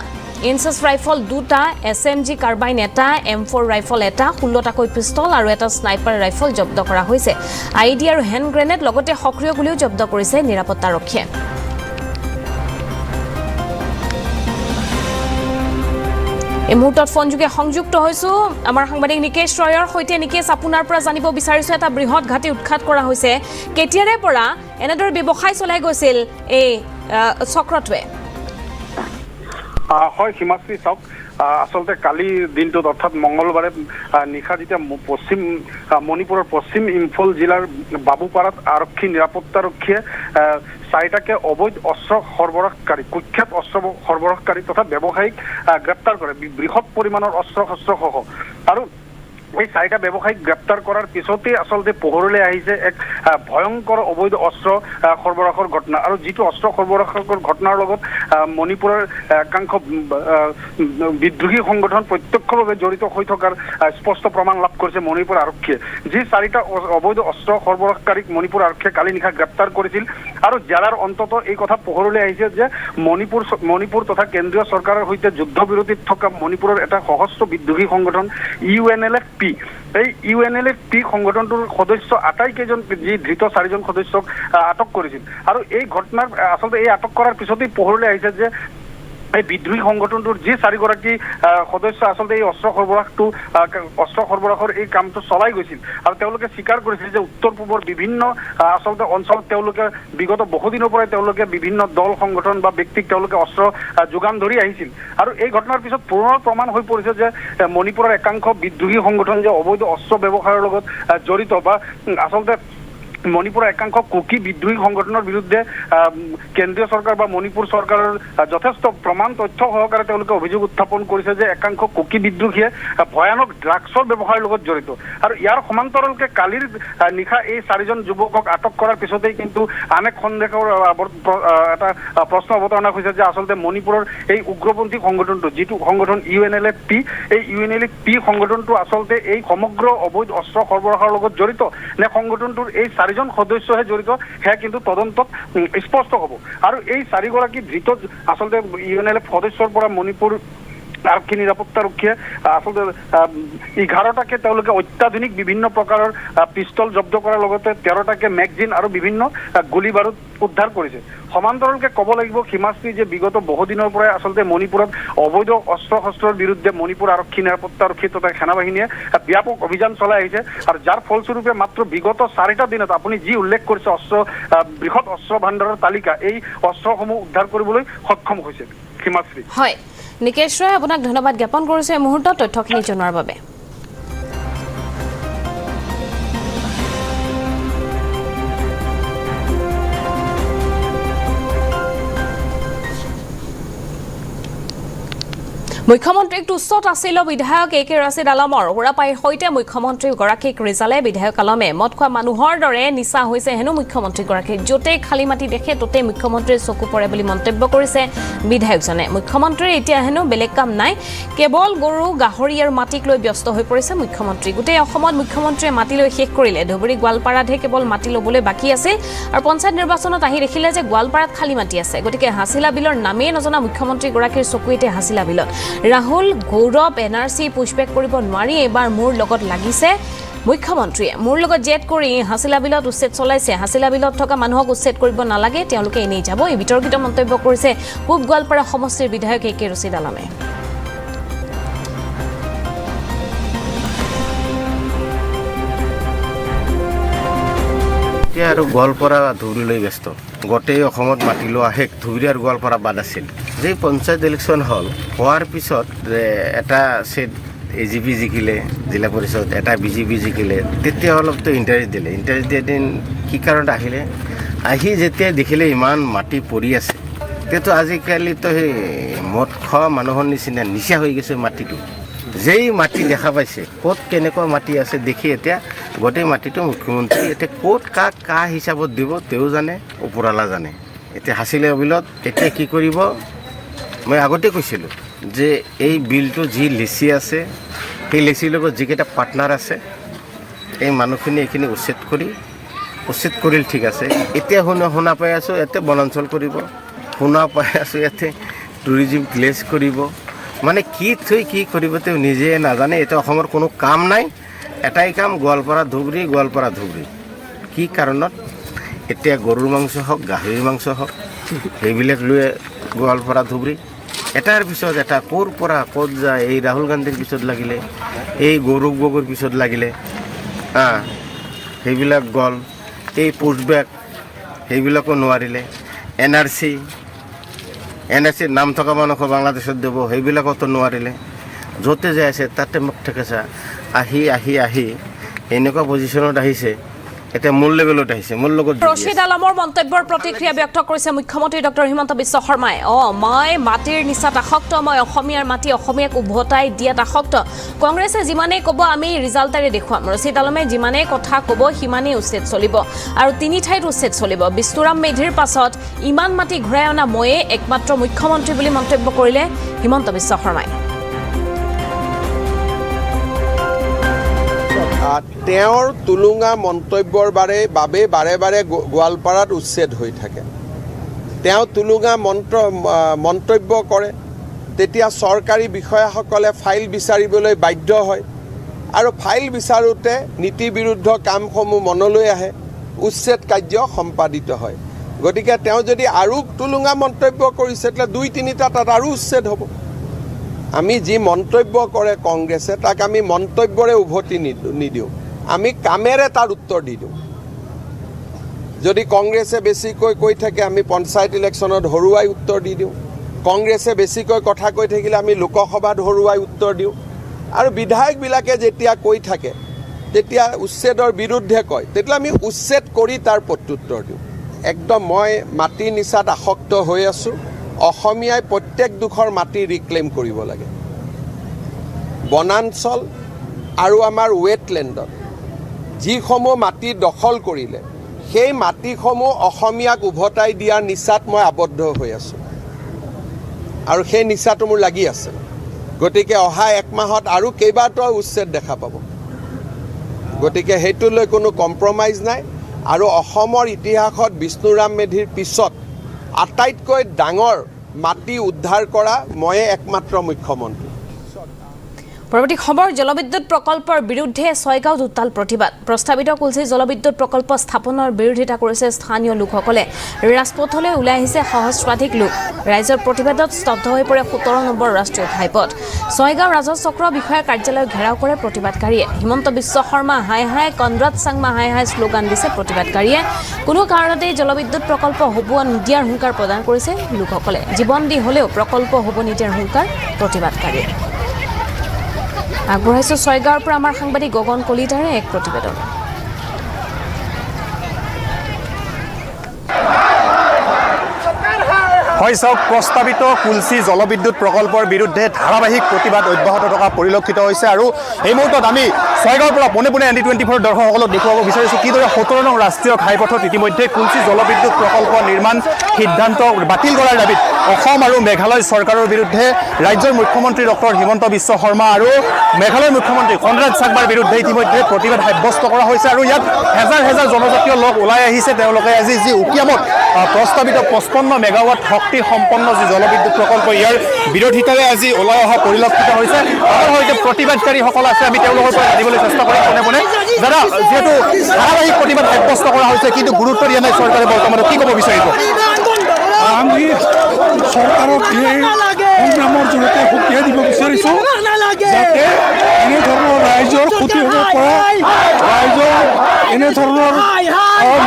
Speaker 8: ইনচাছ ৰাইফল 2টা, SMG কাৰ্বাইন 1টা, M4 ৰাইফল 1টা, 16টাকৈ পিষ্টল আৰু এটা স্নাইপাৰ ৰাইফল জব্দ কৰা হৈছে। ID আৰু হেণ্ড গ্ৰেনেড লগতে সক্ৰিয় গুলিও জব্দ কৰিছে নিৰাপত্তাৰক্ষীয়ে। এই মুহূৰ্তত ফোনযোগে সংযুক্ত হৈছো আমাৰ সাংবাদিক নিকেশ ৰয়ৰ সৈতে। নিকেশ, আপোনাৰ পৰা জানিব বিচাৰিছো এটা বৃহৎ ঘাটি উৎখাত কৰা হৈছে, কেতিয়াৰে পৰা এনেদৰে ব্যৱসায় চলাই গৈছিল এই চক্ৰটোৱে?
Speaker 4: হয় হিমাশ্ৰী, চাওক আচলতে কালি দিনটোত অৰ্থাৎ মঙলবাৰে নিশা যেতিয়া মণিপুৰৰ পশ্চিম ইম্ফল জিলাৰ বাবুপাৰাত আৰক্ষী নিৰাপত্তাৰক্ষীয়ে 4টাকে অবৈধ অস্ত্ৰ সৰবৰাহকাৰী, কুখ্যাত অস্ত্ৰ সৰবৰাহকাৰী তথা ব্যৱসায়িক গ্ৰেপ্তাৰ কৰে, বৃহৎ পৰিমাণৰ অস্ত্ৰ শস্ত্ৰসহ। আৰু এই 4টা ব্যৱসায়িক গ্ৰেপ্তাৰ কৰাৰ পিছতেই আচলতে পোহৰলৈ আহিছে এক ভয়ংকৰ অবৈধ অস্ত্ৰ সৰবৰাহৰ ঘটনা। আৰু যিটো অস্ত্ৰ সৰবৰাহৰ ঘটনাৰ লগত মণিপুৰৰ একাংশ বিদ্ৰোহী সংগঠন প্ৰত্যক্ষভাৱে জড়িত হৈ থকাৰ স্পষ্ট প্ৰমাণ লাভ কৰিছে মণিপুৰ আৰক্ষীয়ে। যি 4টা অবৈধ অস্ত্ৰ সৰবৰাহকাৰীক মণিপুৰ আৰক্ষীয়ে কালি নিশা গ্ৰেপ্তাৰ কৰিছিল। আৰু যাৰ অন্তত এই কথা পোহৰলৈ আহিছে যে মণিপুৰ তথা কেন্দ্ৰীয় চৰকাৰৰ সৈতে যুদ্ধবিৰতিত থকা মণিপুৰৰ এটা সশস্ত্ৰ বিদ্ৰোহী সংগঠন UNLF-P, এই UNLF-P সংগঠনটোৰ সদস্য আটাইকেইজন যি ধৃত 4জন সদস্যক আটক কৰিছিল। আৰু এই ঘটনাৰ আচলতে এই আটক কৰাৰ পিছতেই পোহৰলৈ আহিছে যে এই বিদ্ৰোহী সংগঠনটোৰ যি 4গৰাকী সদস্য আচলতে এই অস্ত্ৰ সৰবৰাহৰ এই কামটো চলাই গৈছিল। আৰু তেওঁলোকে স্বীকাৰ কৰিছিল যে উত্তৰ পূবৰ বিভিন্ন আচলতে অঞ্চলত তেওঁলোকে বিগত বহুদিনৰ পৰাই তেওঁলোকে বিভিন্ন দল সংগঠন বা ব্যক্তিক তেওঁলোকে অস্ত্ৰ যোগান ধৰি আহিছিল। আৰু এই ঘটনাৰ পিছত পুনৰ প্ৰমাণ হৈ পৰিছে যে মণিপুৰৰ একাংশ বিদ্ৰোহী সংগঠন যে অবৈধ অস্ত্ৰ ব্যৱসায়ৰ লগত জড়িত বা আচলতে মণিপুৰৰ একাংশ কুকি বিদ্ৰোহী সংগঠনৰ বিৰুদ্ধে কেন্দ্ৰীয় চৰকাৰ বা মণিপুৰ চৰকাৰৰ যথেষ্ট প্ৰমাণ তথ্য সহকাৰে তেওঁলোকে অভিযোগ উত্থাপন কৰিছে যে একাংশ কুকি বিদ্ৰোহীয়ে ভয়ানক ড্ৰাগছৰ ব্যৱসায়ৰ লগত জড়িত। আৰু ইয়াৰ সমান্তৰালকে কালিৰ নিশা এই 4জন যুৱকক আটক কৰাৰ পিছতেই কিন্তু আন এক সন্দেহৰ এটা প্ৰশ্ন অৱতাৰণা হৈছে যে আচলতে মণিপুৰৰ এই উগ্ৰপন্থী সংগঠনটো যিটো সংগঠন UNLF-P, এই UNLF-P সংগঠনটো আচলতে এই সমগ্ৰ অবৈধ অস্ত্ৰ সৰবৰাহৰ লগত জড়িত নে সংগঠনটোৰ এই 4জন সদস্যহে জড়িত, সেয়া কিন্তু তদন্তত স্পষ্ট হ'ব। আৰু এই 4গৰাকী ধৃত আচলতে UNLF সদস্যৰ পৰা মণিপুৰ আৰক্ষী নিৰাপত্তাৰক্ষীয়ে আচলতে 11টাকে তেওঁলোকে অত্যাধুনিক বিভিন্ন প্ৰকাৰৰ পিষ্টল জব্দ কৰাৰ লগতে 13টাকে মেগজিন আৰু বিভিন্ন গুলী বাৰুদ উদ্ধাৰ কৰিছে। সমান্তৰালকে ক'ব লাগিব হিমাশ্ৰী যে বিগত বহুদিনৰ পৰাই আচলতে মণিপুৰত অবৈধ অস্ত্ৰ শস্ত্ৰৰ বিৰুদ্ধে মণিপুৰ আৰক্ষী নিৰাপত্তাৰক্ষী তথা সেনাবাহিনীয়ে ব্যাপক অভিযান চলাই আহিছে। আৰু যাৰ ফলস্বৰূপে মাত্ৰ বিগত 4টা দিনত আপুনি যি উল্লেখ কৰিছে বৃহৎ অস্ত্ৰ ভাণ্ডাৰৰ তালিকা, এই অস্ত্ৰসমূহ উদ্ধাৰ কৰিবলৈ সক্ষম হৈছে। হিমাশ্ৰী,
Speaker 8: হয় নিকেশ ৰয়, আপোনাক ধন্যবাদ জ্ঞাপন কৰিছো এই মুহূৰ্তত তথ্যখিনি জনোৱাৰ বাবে। মুখ্যমন্ত্ৰীক তুচ্ছত আছিল বিধায়ক 𝐒𝐶 ওৰাপাইৰ সৈতে মুখ্যমন্ত্ৰীগৰাকীক ৰিজালে। বিধায়ক আলমে মদ খোৱা মানুহৰ দৰে নিচা হৈছে হেনো মুখ্যমন্ত্ৰীগৰাকী। য'তেই খালী মাটি দেখে ত'তেই মুখ্যমন্ত্ৰীৰ চকু পৰে বুলি মন্তব্য কৰিছে বিধায়কজনে। মুখ্যমন্ত্ৰীৰ এতিয়া হেনো বেলেগ কাম নাই, কেৱল গৰু গাহৰি আৰু মাটিক লৈ ব্যস্ত হৈ পৰিছে মুখ্যমন্ত্ৰী। গোটেই অসমত মুখ্যমন্ত্ৰীয়ে মাটি লৈ শেষ কৰিলে। ধুবুৰী গোৱালপাৰাতহে কেৱল মাটি ল'বলৈ বাকী আছিল। আৰু পঞ্চায়ত নিৰ্বাচনত আহি দেখিলে যে গোৱালপাৰাত খালী মাটি আছে। গতিকে হাছিলা বিলৰ নামেই নজনা মুখ্যমন্ত্ৰীগৰাকীৰ চকু এতিয়া হাছিলা বিলত। ৰাহুল গৌৰৱ NRC পুছবেক কৰিব নোৱাৰি, এইবাৰ মোৰ লগত লাগিছে মুখ্যমন্ত্ৰীয়ে। মোৰ লগত জেদ কৰি হাছিলা বিলত উচ্ছেদ চলাইছে। হাছিলা বিলত থকা মানুহক উচ্ছেদ কৰিব নালাগে, তেওঁলোকে এনেই যাব। এই বিতৰ্কিত মন্তব্য কৰিছে পূব গোৱালপাৰা সমষ্টিৰ বিধায়ক 𝐒𝐶 আলমে।
Speaker 22: এতিয়া আৰু গোৱালপাৰা ধুবুৰীলৈ ব্যস্ত। গোটেই অসমত মাতি লোৱা শেষ, ধুবুৰী আৰু গোৱালপাৰা বাদ আছিল। যে পঞ্চায়ত ইলেকশ্যন হোৱাৰ পিছত এটা ছেট AGP জিকিলে জিলা পৰিষদ, এটা BJP জিকিলে, তেতিয়া অলপতো ইণ্টাৰেষ্ট দিলে। ইণ্টাৰেষ্ট দিয়া দিন কি কাৰণত আহিলে, আহি যেতিয়া দেখিলে ইমান মাটি পৰি আছে, তেতিয়াতো আজিকালিতো সেই মদ খোৱা মানুহৰ নিচিনা নিচা হৈ গৈছে মাটিটো। যেই মাটি দেখা পাইছে, ক'ত কেনেকুৱা মাটি আছে দেখি এতিয়া গোটেই মাটিটো মুখ্যমন্ত্ৰী এতিয়া ক'ত কাক কা হিচাপত দিব তেওঁ জানে, ওপৰৱালা জানে। এতিয়া হাছিলা বিলত এতিয়া কি কৰিব, মই আগতে কৈছিলোঁ যে এই বিলটো যি লেচি আছে, সেই লেচিৰ লগত যিকেইটা পাৰ্টনাৰ আছে, এই মানুহখিনি এইখিনি উচ্ছেদ কৰিল ঠিক আছে। এতিয়া শুনা পাই আছোঁ ইয়াতে বনাঞ্চল কৰিব, শুনা পাই আছোঁ ইয়াতে টুৰিজিম প্লেচ কৰিব, মানে কি থৈ কি কৰিব তেওঁ নিজে নাজানে। এইটো অসমৰ কোনো কাম নাই, এটাই কাম গোৱালপাৰা ধুবুৰী। কি কাৰণত এতিয়া গৰুৰ মাংস হওক গাহৰিৰ মাংস হওক সেইবিলাক লৈ গোৱালপাৰা ধুবুৰী এটাৰ পিছত এটা ক'ৰ পৰা ক'ত যায়। এই ৰাহুল গান্ধীৰ পিছত লাগিলে, এই গৌৰৱ গগৈৰ পিছত লাগিলে, সেইবিলাক গ'ল। এই পুষ্টবেক সেইবিলাকো নোৱাৰিলে। NRC নাম থকা মানুহক বাংলাদেশত দিব, সেইবিলাকতো নোৱাৰিলে। য'তে যাই আছে তাতে মুখ ঠেকেচা আহি এনেকুৱা পজিশ্যনত আহিছে, এতিয়া মূল লেভেলত আহিছে। মোৰ লগত
Speaker 8: ৰছিদ আলমৰ মন্তব্যৰ প্ৰতিক্ৰিয়া ব্যক্ত কৰিছে মুখ্যমন্ত্ৰী ডক্টৰ হিমন্ত বিশ্ব শৰ্মাই। মই মাটিৰ নিচাত আসক্ত, মই অসমীয়াৰ মাটি অসমীয়াক উভতাই দিয়াত আসক্ত। কংগ্ৰেছে যিমানেই ক'ব আমি ৰিজাল্টেৰে দেখুৱাম। ৰছিদ আলমে যিমানেই কথা ক'ব সিমানেই উচ্ছেদ চলিব আৰু 3 ঠাইত উচ্ছেদ চলিব। বিষ্ণুৰাম মেধিৰ পাছত ইমান মাটি ঘূৰাই অনা ময়ে একমাত্ৰ মুখ্যমন্ত্ৰী বুলি মন্তব্য কৰিলে হিমন্ত বিশ্ব শৰ্মাই।
Speaker 1: তেওঁৰ তুলুঙা মন্তব্যৰ বাবে বাৰে বাৰে গোৱালপাৰাত উচ্ছেদ হৈ থাকে। তেওঁ তুলুঙা মন্তব্য কৰে, তেতিয়া চৰকাৰী বিষয়াসকলে ফাইল বিচাৰিবলৈ বাধ্য হয় আৰু ফাইল বিচাৰোঁতে নীতি বিৰুদ্ধ কামসমূহ মনলৈ আহে, উচ্ছেদ কাৰ্য সম্পাদিত হয়। গতিকে তেওঁ যদি আৰু তুলুঙা মন্তব্য কৰিছে তেতিয়া 2-3টা তাত আৰু উচ্ছেদ হ'ব। আমি যি মন্তব্য কৰে কংগ্ৰেছে তাক আমি মন্তব্যৰে উভতি নিদিওঁ, আমি কামেৰে তাৰ উত্তৰ দি দিওঁ। যদি কংগ্ৰেছে বেছিকৈ কৈ থাকে আমি পঞ্চায়ত ইলেকশ্যনত হৰুৱাই উত্তৰ দি দিওঁ। কংগ্ৰেছে বেছিকৈ কথা কৈ থাকিলে আমি লোকসভাত হৰুৱাই উত্তৰ দিওঁ। আৰু বিধায়কবিলাকে যেতিয়া কৈ থাকে তেতিয়া উচ্ছেদৰ বিৰুদ্ধে কয়, তেতিয়া আমি উচ্ছেদ কৰি তাৰ প্ৰত্যুত্তৰ দিওঁ। একদম মই মাটি নিচাত আসক্ত হৈ আছোঁ। অসমীয়াই প্ৰত্যেকডোখৰ মাটি ৰিক্লেইম কৰিব লাগে। বনাঞ্চল আৰু আমাৰ ৱেটলেণ্ডত যিসমূহ মাটি দখল কৰিলে সেই মাটিসমূহ অসমীয়াক উভতাই দিয়াৰ নিচাত মই আবদ্ধ হৈ আছোঁ আৰু সেই নিচাটো মোৰ লাগি আছে। গতিকে অহা 1 মাহত আৰু কেইবাটাও উচ্ছেদ দেখা পাব। গতিকে সেইটো লৈ কোনো কম্প্ৰমাইজ নাই। আৰু অসমৰ ইতিহাসত বিষ্ণুৰাম মেধিৰ পিছত আটাইতকৈ ডাঙৰ মাটি উদ্ধাৰ কৰা ময়ে একমাত্ৰ মুখ্যমন্ত্ৰী।
Speaker 8: পৰৱৰ্তী খবৰ, জলবিদ্যুৎ প্ৰকল্পৰ বিৰুদ্ধে ছয়গাঁৱত উত্তাল প্ৰতিবাদ। প্ৰস্তাৱিত কুলচি জলবিদ্যুৎ প্ৰকল্প স্থাপনৰ বিৰোধিতা কৰিছে স্থানীয় লোকসকলে। ৰাজপথলৈ ওলাই আহিছে সহস্ৰাধিক লোক। ৰাইজৰ প্ৰতিবাদত স্তব্ধ হৈ পৰে 17 নম্বৰ ৰাষ্ট্ৰীয় ঘাইপথ। ছয়গাঁও ৰাজহ চক্ৰ বিষয়াৰ কাৰ্যালয় ঘেৰাও কৰে প্ৰতিবাদকাৰীয়ে। হিমন্ত বিশ্ব শৰ্মা হাই হাই, কনৰাড চাংমা হাই হাই শ্লোগান দিছে প্ৰতিবাদকাৰীয়ে। কোনো কাৰণতেই জলবিদ্যুৎ প্ৰকল্প হ'ব নিদিয়াৰ হুংকাৰ প্ৰদান কৰিছে লোকসকলে। জীৱন দি হ'লেও প্ৰকল্প হ'ব নিদিয়াৰ হুংকাৰ প্ৰতিবাদকাৰীয়ে। আগবঢ়াইছো ছয়গাঁৱৰ পৰা আমাৰ সাংবাদিক গগন কলিতাৰে এক প্ৰতিবেদন।
Speaker 3: হয় চাওক, প্ৰস্তাৱিত কুলচি জলবিদ্যুৎ প্ৰকল্পৰ বিৰুদ্ধে ধাৰাবাহিক প্ৰতিবাদ অব্যাহত থকা পৰিলক্ষিত হৈছে। আৰু এই মুহূৰ্তত আমি ছয়গাঁৱৰ পৰা পোনে ND24 দৰ্শকসকলক দেখুৱাব বিচাৰিছোঁ কিদৰে 17 নং ৰাষ্ট্ৰীয় ঘাইপথত ইতিমধ্যে কুলচি জলবিদ্যুৎ প্ৰকল্প নিৰ্মাণ সিদ্ধান্ত বাতিল কৰাৰ দাবীত অসম আৰু মেঘালয় চৰকাৰৰ বিৰুদ্ধে ৰাজ্যৰ মুখ্যমন্ত্ৰী ডক্টৰ হিমন্ত বিশ্ব শৰ্মা আৰু মেঘালয়ৰ মুখ্যমন্ত্ৰী কনৰাড চাংমাৰ বিৰুদ্ধে ইতিমধ্যে প্ৰতিবাদ সাব্যস্ত কৰা হৈছে। আৰু ইয়াত হেজাৰ জনজাতীয় লোক ওলাই আহিছে। তেওঁলোকে আজি যি উকিয়ামত প্ৰস্তাৱিত 55 মেগাৱাট শক্তি সম্পন্ন যি জলবিদ্যুৎ প্ৰকল্প ইয়াৰ বিৰোধিতাৰে আজি ওলাই অহা পৰিলক্ষিত হৈছে। আমাৰ সৈতে প্ৰতিবাদকাৰীসকল আছে, আমি তেওঁলোকৰ পৰা জানিবলৈ চেষ্টা কৰিম পোনে। দাদা, যিহেতু ধাৰাবাহিক প্ৰতিবাদ সাব্যস্ত কৰা হৈছে কিন্তু গুৰুত্ব দিয়া নাই চৰকাৰে, বৰ্তমানে কি ক'ব বিচাৰিব?
Speaker 23: আমি চৰকাৰক এই সংগ্ৰামৰ জৰিয়তে সকীয়াই দিব বিচাৰিছোঁ যাতে এনেধৰণৰ ৰাইজৰ ক্ষতি হ'ব পৰা, ৰাইজৰ এনেধৰণৰ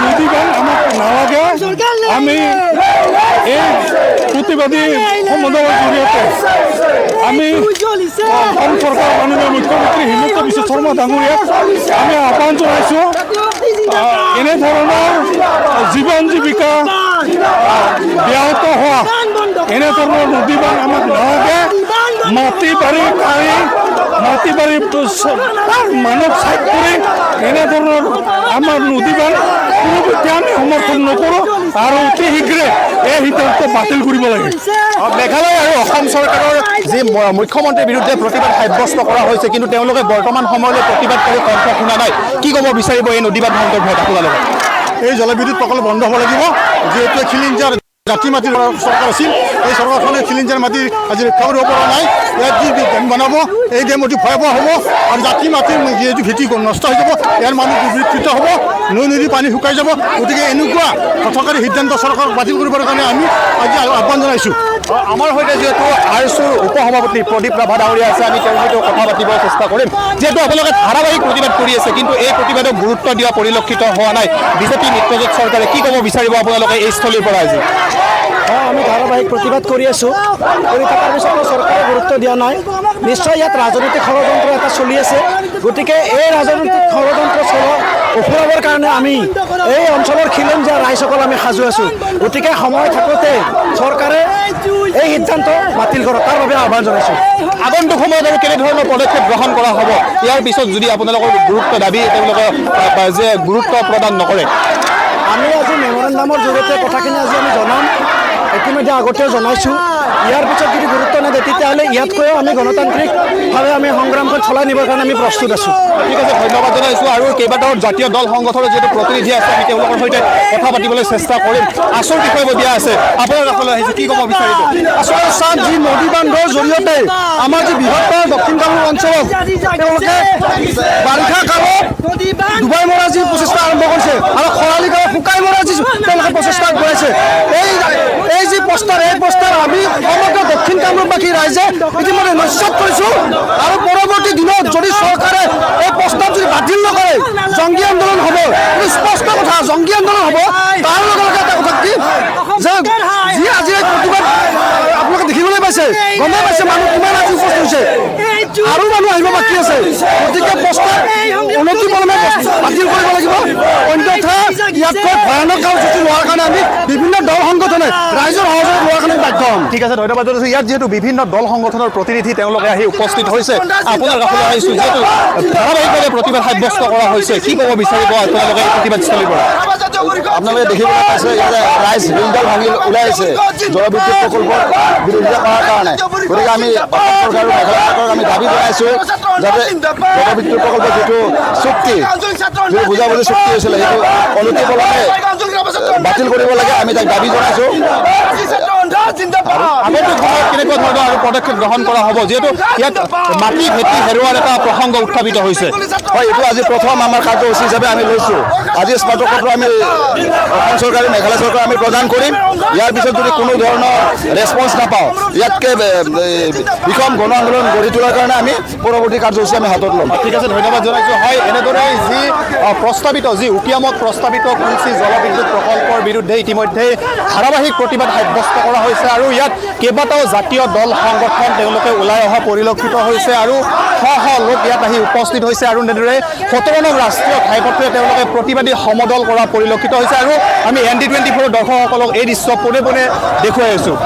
Speaker 23: নদী বান্ধ আমাক নালাগে। আমি এই প্ৰতিবাদী সমদলৰ জৰিয়তে আমি অসম চৰকাৰ মাননীয় মুখ্যমন্ত্ৰী হিমন্ত বিশ্ব শৰ্মা ডাঙৰীয়াক আমি আহ্বান জনাইছোঁ, এনেধৰণৰ জীৱন জীৱিকা ব্যাহত হোৱা এনেধৰণৰ নদী বান্ধ আমাক নালাগে। মাটি বাৰী কাঢ়ি মানৱ চাইড কৰি এনেধৰণৰ আমাৰ নদী বান্ধ কোনোপধ্যে আমি সমৰ্থন নকৰোঁ আৰু অতি শীঘ্ৰে এই সিদ্ধান্ত বাতিল কৰিব লাগে।
Speaker 3: মেঘালয় আৰু অসম চৰকাৰৰ যি মুখ্যমন্ত্ৰীৰ বিৰুদ্ধে প্ৰতিবাদ সাব্যস্ত কৰা হৈছে কিন্তু তেওঁলোকে বৰ্তমান সময়লৈ প্ৰতিবাদকাৰী কণ্ঠ শুনা নাই। কি ক'ব বিচাৰিব এই নদী বান্ধ সন্দৰ্ভত আপোনালোকে?
Speaker 24: এই জলবিদ্যুৎ প্ৰকল্প বন্ধ হ'ব লাগিব, যিহেতু খিলিঞ্জাৰ
Speaker 23: জাতি মাটিৰ চৰকাৰ আছিল এই চৰকাৰখনে চিলিঞ্জাৰ মাটি আজি ৰক্ষা কৰিব পৰা নাই ইয়াত যি ডেম বনাব এই ডেম অতি ভয়াৱহ হ'ব আৰু জাতি মাটিৰ যিহেতু ভেটি নষ্ট হৈ যাব ইয়াৰ মানুহ দুৰ্বৃত্ত হ'ব নৈ নদী পানী শুকাই যাব গতিকে এনেকুৱা হঠকাৰী সিদ্ধান্ত চৰকাৰক বাতিল কৰিবৰ কাৰণে আমি আজি আহ্বান জনাইছোঁ
Speaker 3: আমাৰ সৈতে যিহেতু আৰএছৰ উপসভাপতি প্ৰদীপ ৰাভা ডাঙৰীয়া আছে আমি তেওঁৰ সৈতে কথা পাতিব চেষ্টা কৰিম যিহেতু আপোনালোকে ধাৰাবাহিক প্ৰতিবাদ কৰি আছে কিন্তু এই প্ৰতিবাদক গুৰুত্ব দিয়া পৰিলক্ষিত হোৱা নাই বিজেপি মিত্ৰজোঁট চৰকাৰে কি ক'ব বিচাৰিব আপোনালোকে এই স্থলীৰ পৰা আজি
Speaker 2: আমি ধাৰাবাহিক প্ৰতিবাদ কৰি আছোঁ কৰি থকাৰ পিছতো চৰকাৰে গুৰুত্ব দিয়া নাই নিশ্চয় ইয়াত ৰাজনৈতিক ষড়যন্ত্ৰ এটা চলি আছে গতিকে এই ৰাজনৈতিক ষড়যন্ত্ৰ উফৰাবৰ কাৰণে আমি এই অঞ্চলৰ খিলঞ্জীয়া ৰাইজসকল আমি সাজু আছোঁ গতিকে সময় থাকোঁতে চৰকাৰে এই সিদ্ধান্ত বাতিল কৰক তাৰ বাবে আহ্বান জনাইছোঁ
Speaker 3: আগন্তুক সময়ত আৰু কেনেধৰণৰ পদক্ষেপ গ্ৰহণ কৰা হ'ব ইয়াৰ পিছত যদি আপোনালোকৰ গুৰুত্ব দাবী তেওঁলোকে যে গুৰুত্ব প্ৰদান নকৰে
Speaker 2: আমি আজি মেমৰেণ্ডামৰ জৰিয়তে কথাখিনি আজি আমি জনাম ইতিমধ্যে আগতেও জনাইছোঁ ইয়াৰ পিছত যদি গুৰুত্ব নিদিয়ে তেতিয়াহ'লে ইয়াতকৈও আমি গণতান্ত্ৰিকভাৱে আমি সংগ্ৰামখন চলাই নিবৰ কাৰণে আমি প্ৰস্তুত আছোঁ
Speaker 3: ঠিক আছে ধন্যবাদ জনাইছোঁ আৰু কেইবাটাও জাতীয় দল সংগঠনৰ যিহেতু প্ৰতিনিধি আছে আমি তেওঁলোকৰ সৈতে কথা পাতিবলৈ চেষ্টা কৰিম আচল বিষয় দিয়া আছে আপোনাৰ কাষলৈ আহিছোঁ কি ক'ব বিচাৰিব
Speaker 2: আচলতে চাওক যি নদী বান্ধৰ জৰিয়তে আমাৰ যি বৃহত্তৰ দক্ষিণ কামৰূপ অঞ্চলত তেওঁলোকে বাৰিষা কালত ডুবাই মৰা যি প্ৰচেষ্টা আৰম্ভ কৰিছে আৰু খৰালি কালত শুকাই মৰা যি তেওঁলোকে প্ৰচেষ্টা কৰিছে এই যি পোষ্টাৰ এই পোষ্টাৰ আমি সমগ্ৰ দক্ষিণ কামৰূপবাসী ৰাইজে ইতিমধ্যে নিশ্চিত কৰিছোঁ আৰু পৰৱৰ্তী দিনত যদি চৰকাৰে এই প্ৰস্তাৱ যদি বাতিল নকৰে জংগী আন্দোলন হ'ব স্পষ্ট কথা জংগী আন্দোলন হ'ব তাৰ লগে লগে এটা কথা কি যে যি আজি এই প্ৰতিবাদ আপোনালোকে দেখিবলৈ পাইছে গমেই পাইছে মানুহ কিমান আজি উপস্থিত হৈছে আৰু মানুহ আহিব বাকী আছে গতিকে প্ৰস্তাৱ অনতিপলমে বাতিল কৰিব লাগিব অন্যথা ইয়াতকৈ ভয়ানক কাৰ্যসূচী লোৱাৰ কাৰণে আমি বিভিন্ন দল সংগঠনে ৰাইজৰ সহযোগ লোৱাৰ কাৰণে বাধ্য হ'ম
Speaker 3: ঠিক আছে ধন্যবাদ জনাইছোঁ ইয়াত যিহেতু বিভিন্ন দল সংগঠনৰ প্ৰতিনিধি তেওঁলোকে আহি উপস্থিত হৈছে আপোনাৰ কাষলৈ আহিছোঁ যিহেতু ধাৰাবাহিকভাৱে প্ৰতিবাদ সাব্যস্ত কৰা হৈছে কি ক'ব বিচাৰিব আপোনালোকে এই প্ৰতিবাদস্থলীৰ পৰা
Speaker 6: আপোনালোকে দেখিবলৈ পাইছে ইয়াতে ৰাইজ বিলডাল ভাঙি ওলাই আহিছে জলবিদ্যুৎ প্ৰকল্পৰ বিৰোধিতা কৰাৰ কাৰণে গতিকে আমি অসম চৰকাৰ আৰু মেঘালয় চৰকাৰক আমি দাবী জনাইছোঁ যাতে জলবিদ্যুৎ প্ৰকল্পৰ যিটো চুক্তি যিটো বুজাবুজি চুক্তি হৈছিলে সেইটো অনতিপলমে বাতিল কৰিব লাগে আমি তাক দাবী জনাইছোঁ
Speaker 3: আগন্তুক সময়ত কেনেকুৱা ধৰণৰ আৰু পদক্ষেপ গ্ৰহণ কৰা হ'ব যিহেতু ইয়াত মাটি ভেটি হেৰুৱাৰ এটা প্ৰসংগ উত্থাপিত হৈছে
Speaker 6: হয় এইটো আজি প্ৰথম আমাৰ কাৰ্যসূচী হিচাপে আমি লৈছোঁ আজি স্মাৰকপত্ৰ আমি অসম চৰকাৰ মেঘালয় চৰকাৰ আমি প্ৰদান কৰিম ইয়াৰ পিছত যদি কোনো ধৰণৰ ৰেছপন্স নাপাওঁ ইয়াতকৈ বিষম গণ আন্দোলন গঢ়ি তোলাৰ কাৰণে আমি পৰৱৰ্তী কাৰ্যসূচী আমি হাতত ল'ম
Speaker 3: ঠিক আছে ধন্যবাদ জনাইছোঁ হয় এনেদৰে যি প্ৰস্তাৱিত যি উকিয়ামত প্ৰস্তাৱিত কুলচি জলবিদ্যুৎ প্ৰকল্পৰ বিৰুদ্ধে ইতিমধ্যে ধাৰাবাহিক প্ৰতিবাদ সাব্যস্ত কৰা হৈছে আৰু ইয়াত কেইবাটাও জাতীয় দল সংগঠন তেওঁলোকে ওলাই অহা পৰিলক্ষিত হৈছে আৰু শ শ লোক ইয়াত আহি উপস্থিত হৈছে আৰু এনেদৰে 17 নং ৰাষ্ট্ৰীয় ঘাইপথে তেওঁলোকে প্ৰতিবাদী সমদল কৰা পৰিলক্ষিত হৈছে আৰু আমি ND24 দৰ্শকসকলক এই দৃশ্য পোনে পোনে দেখুৱাই আছোঁ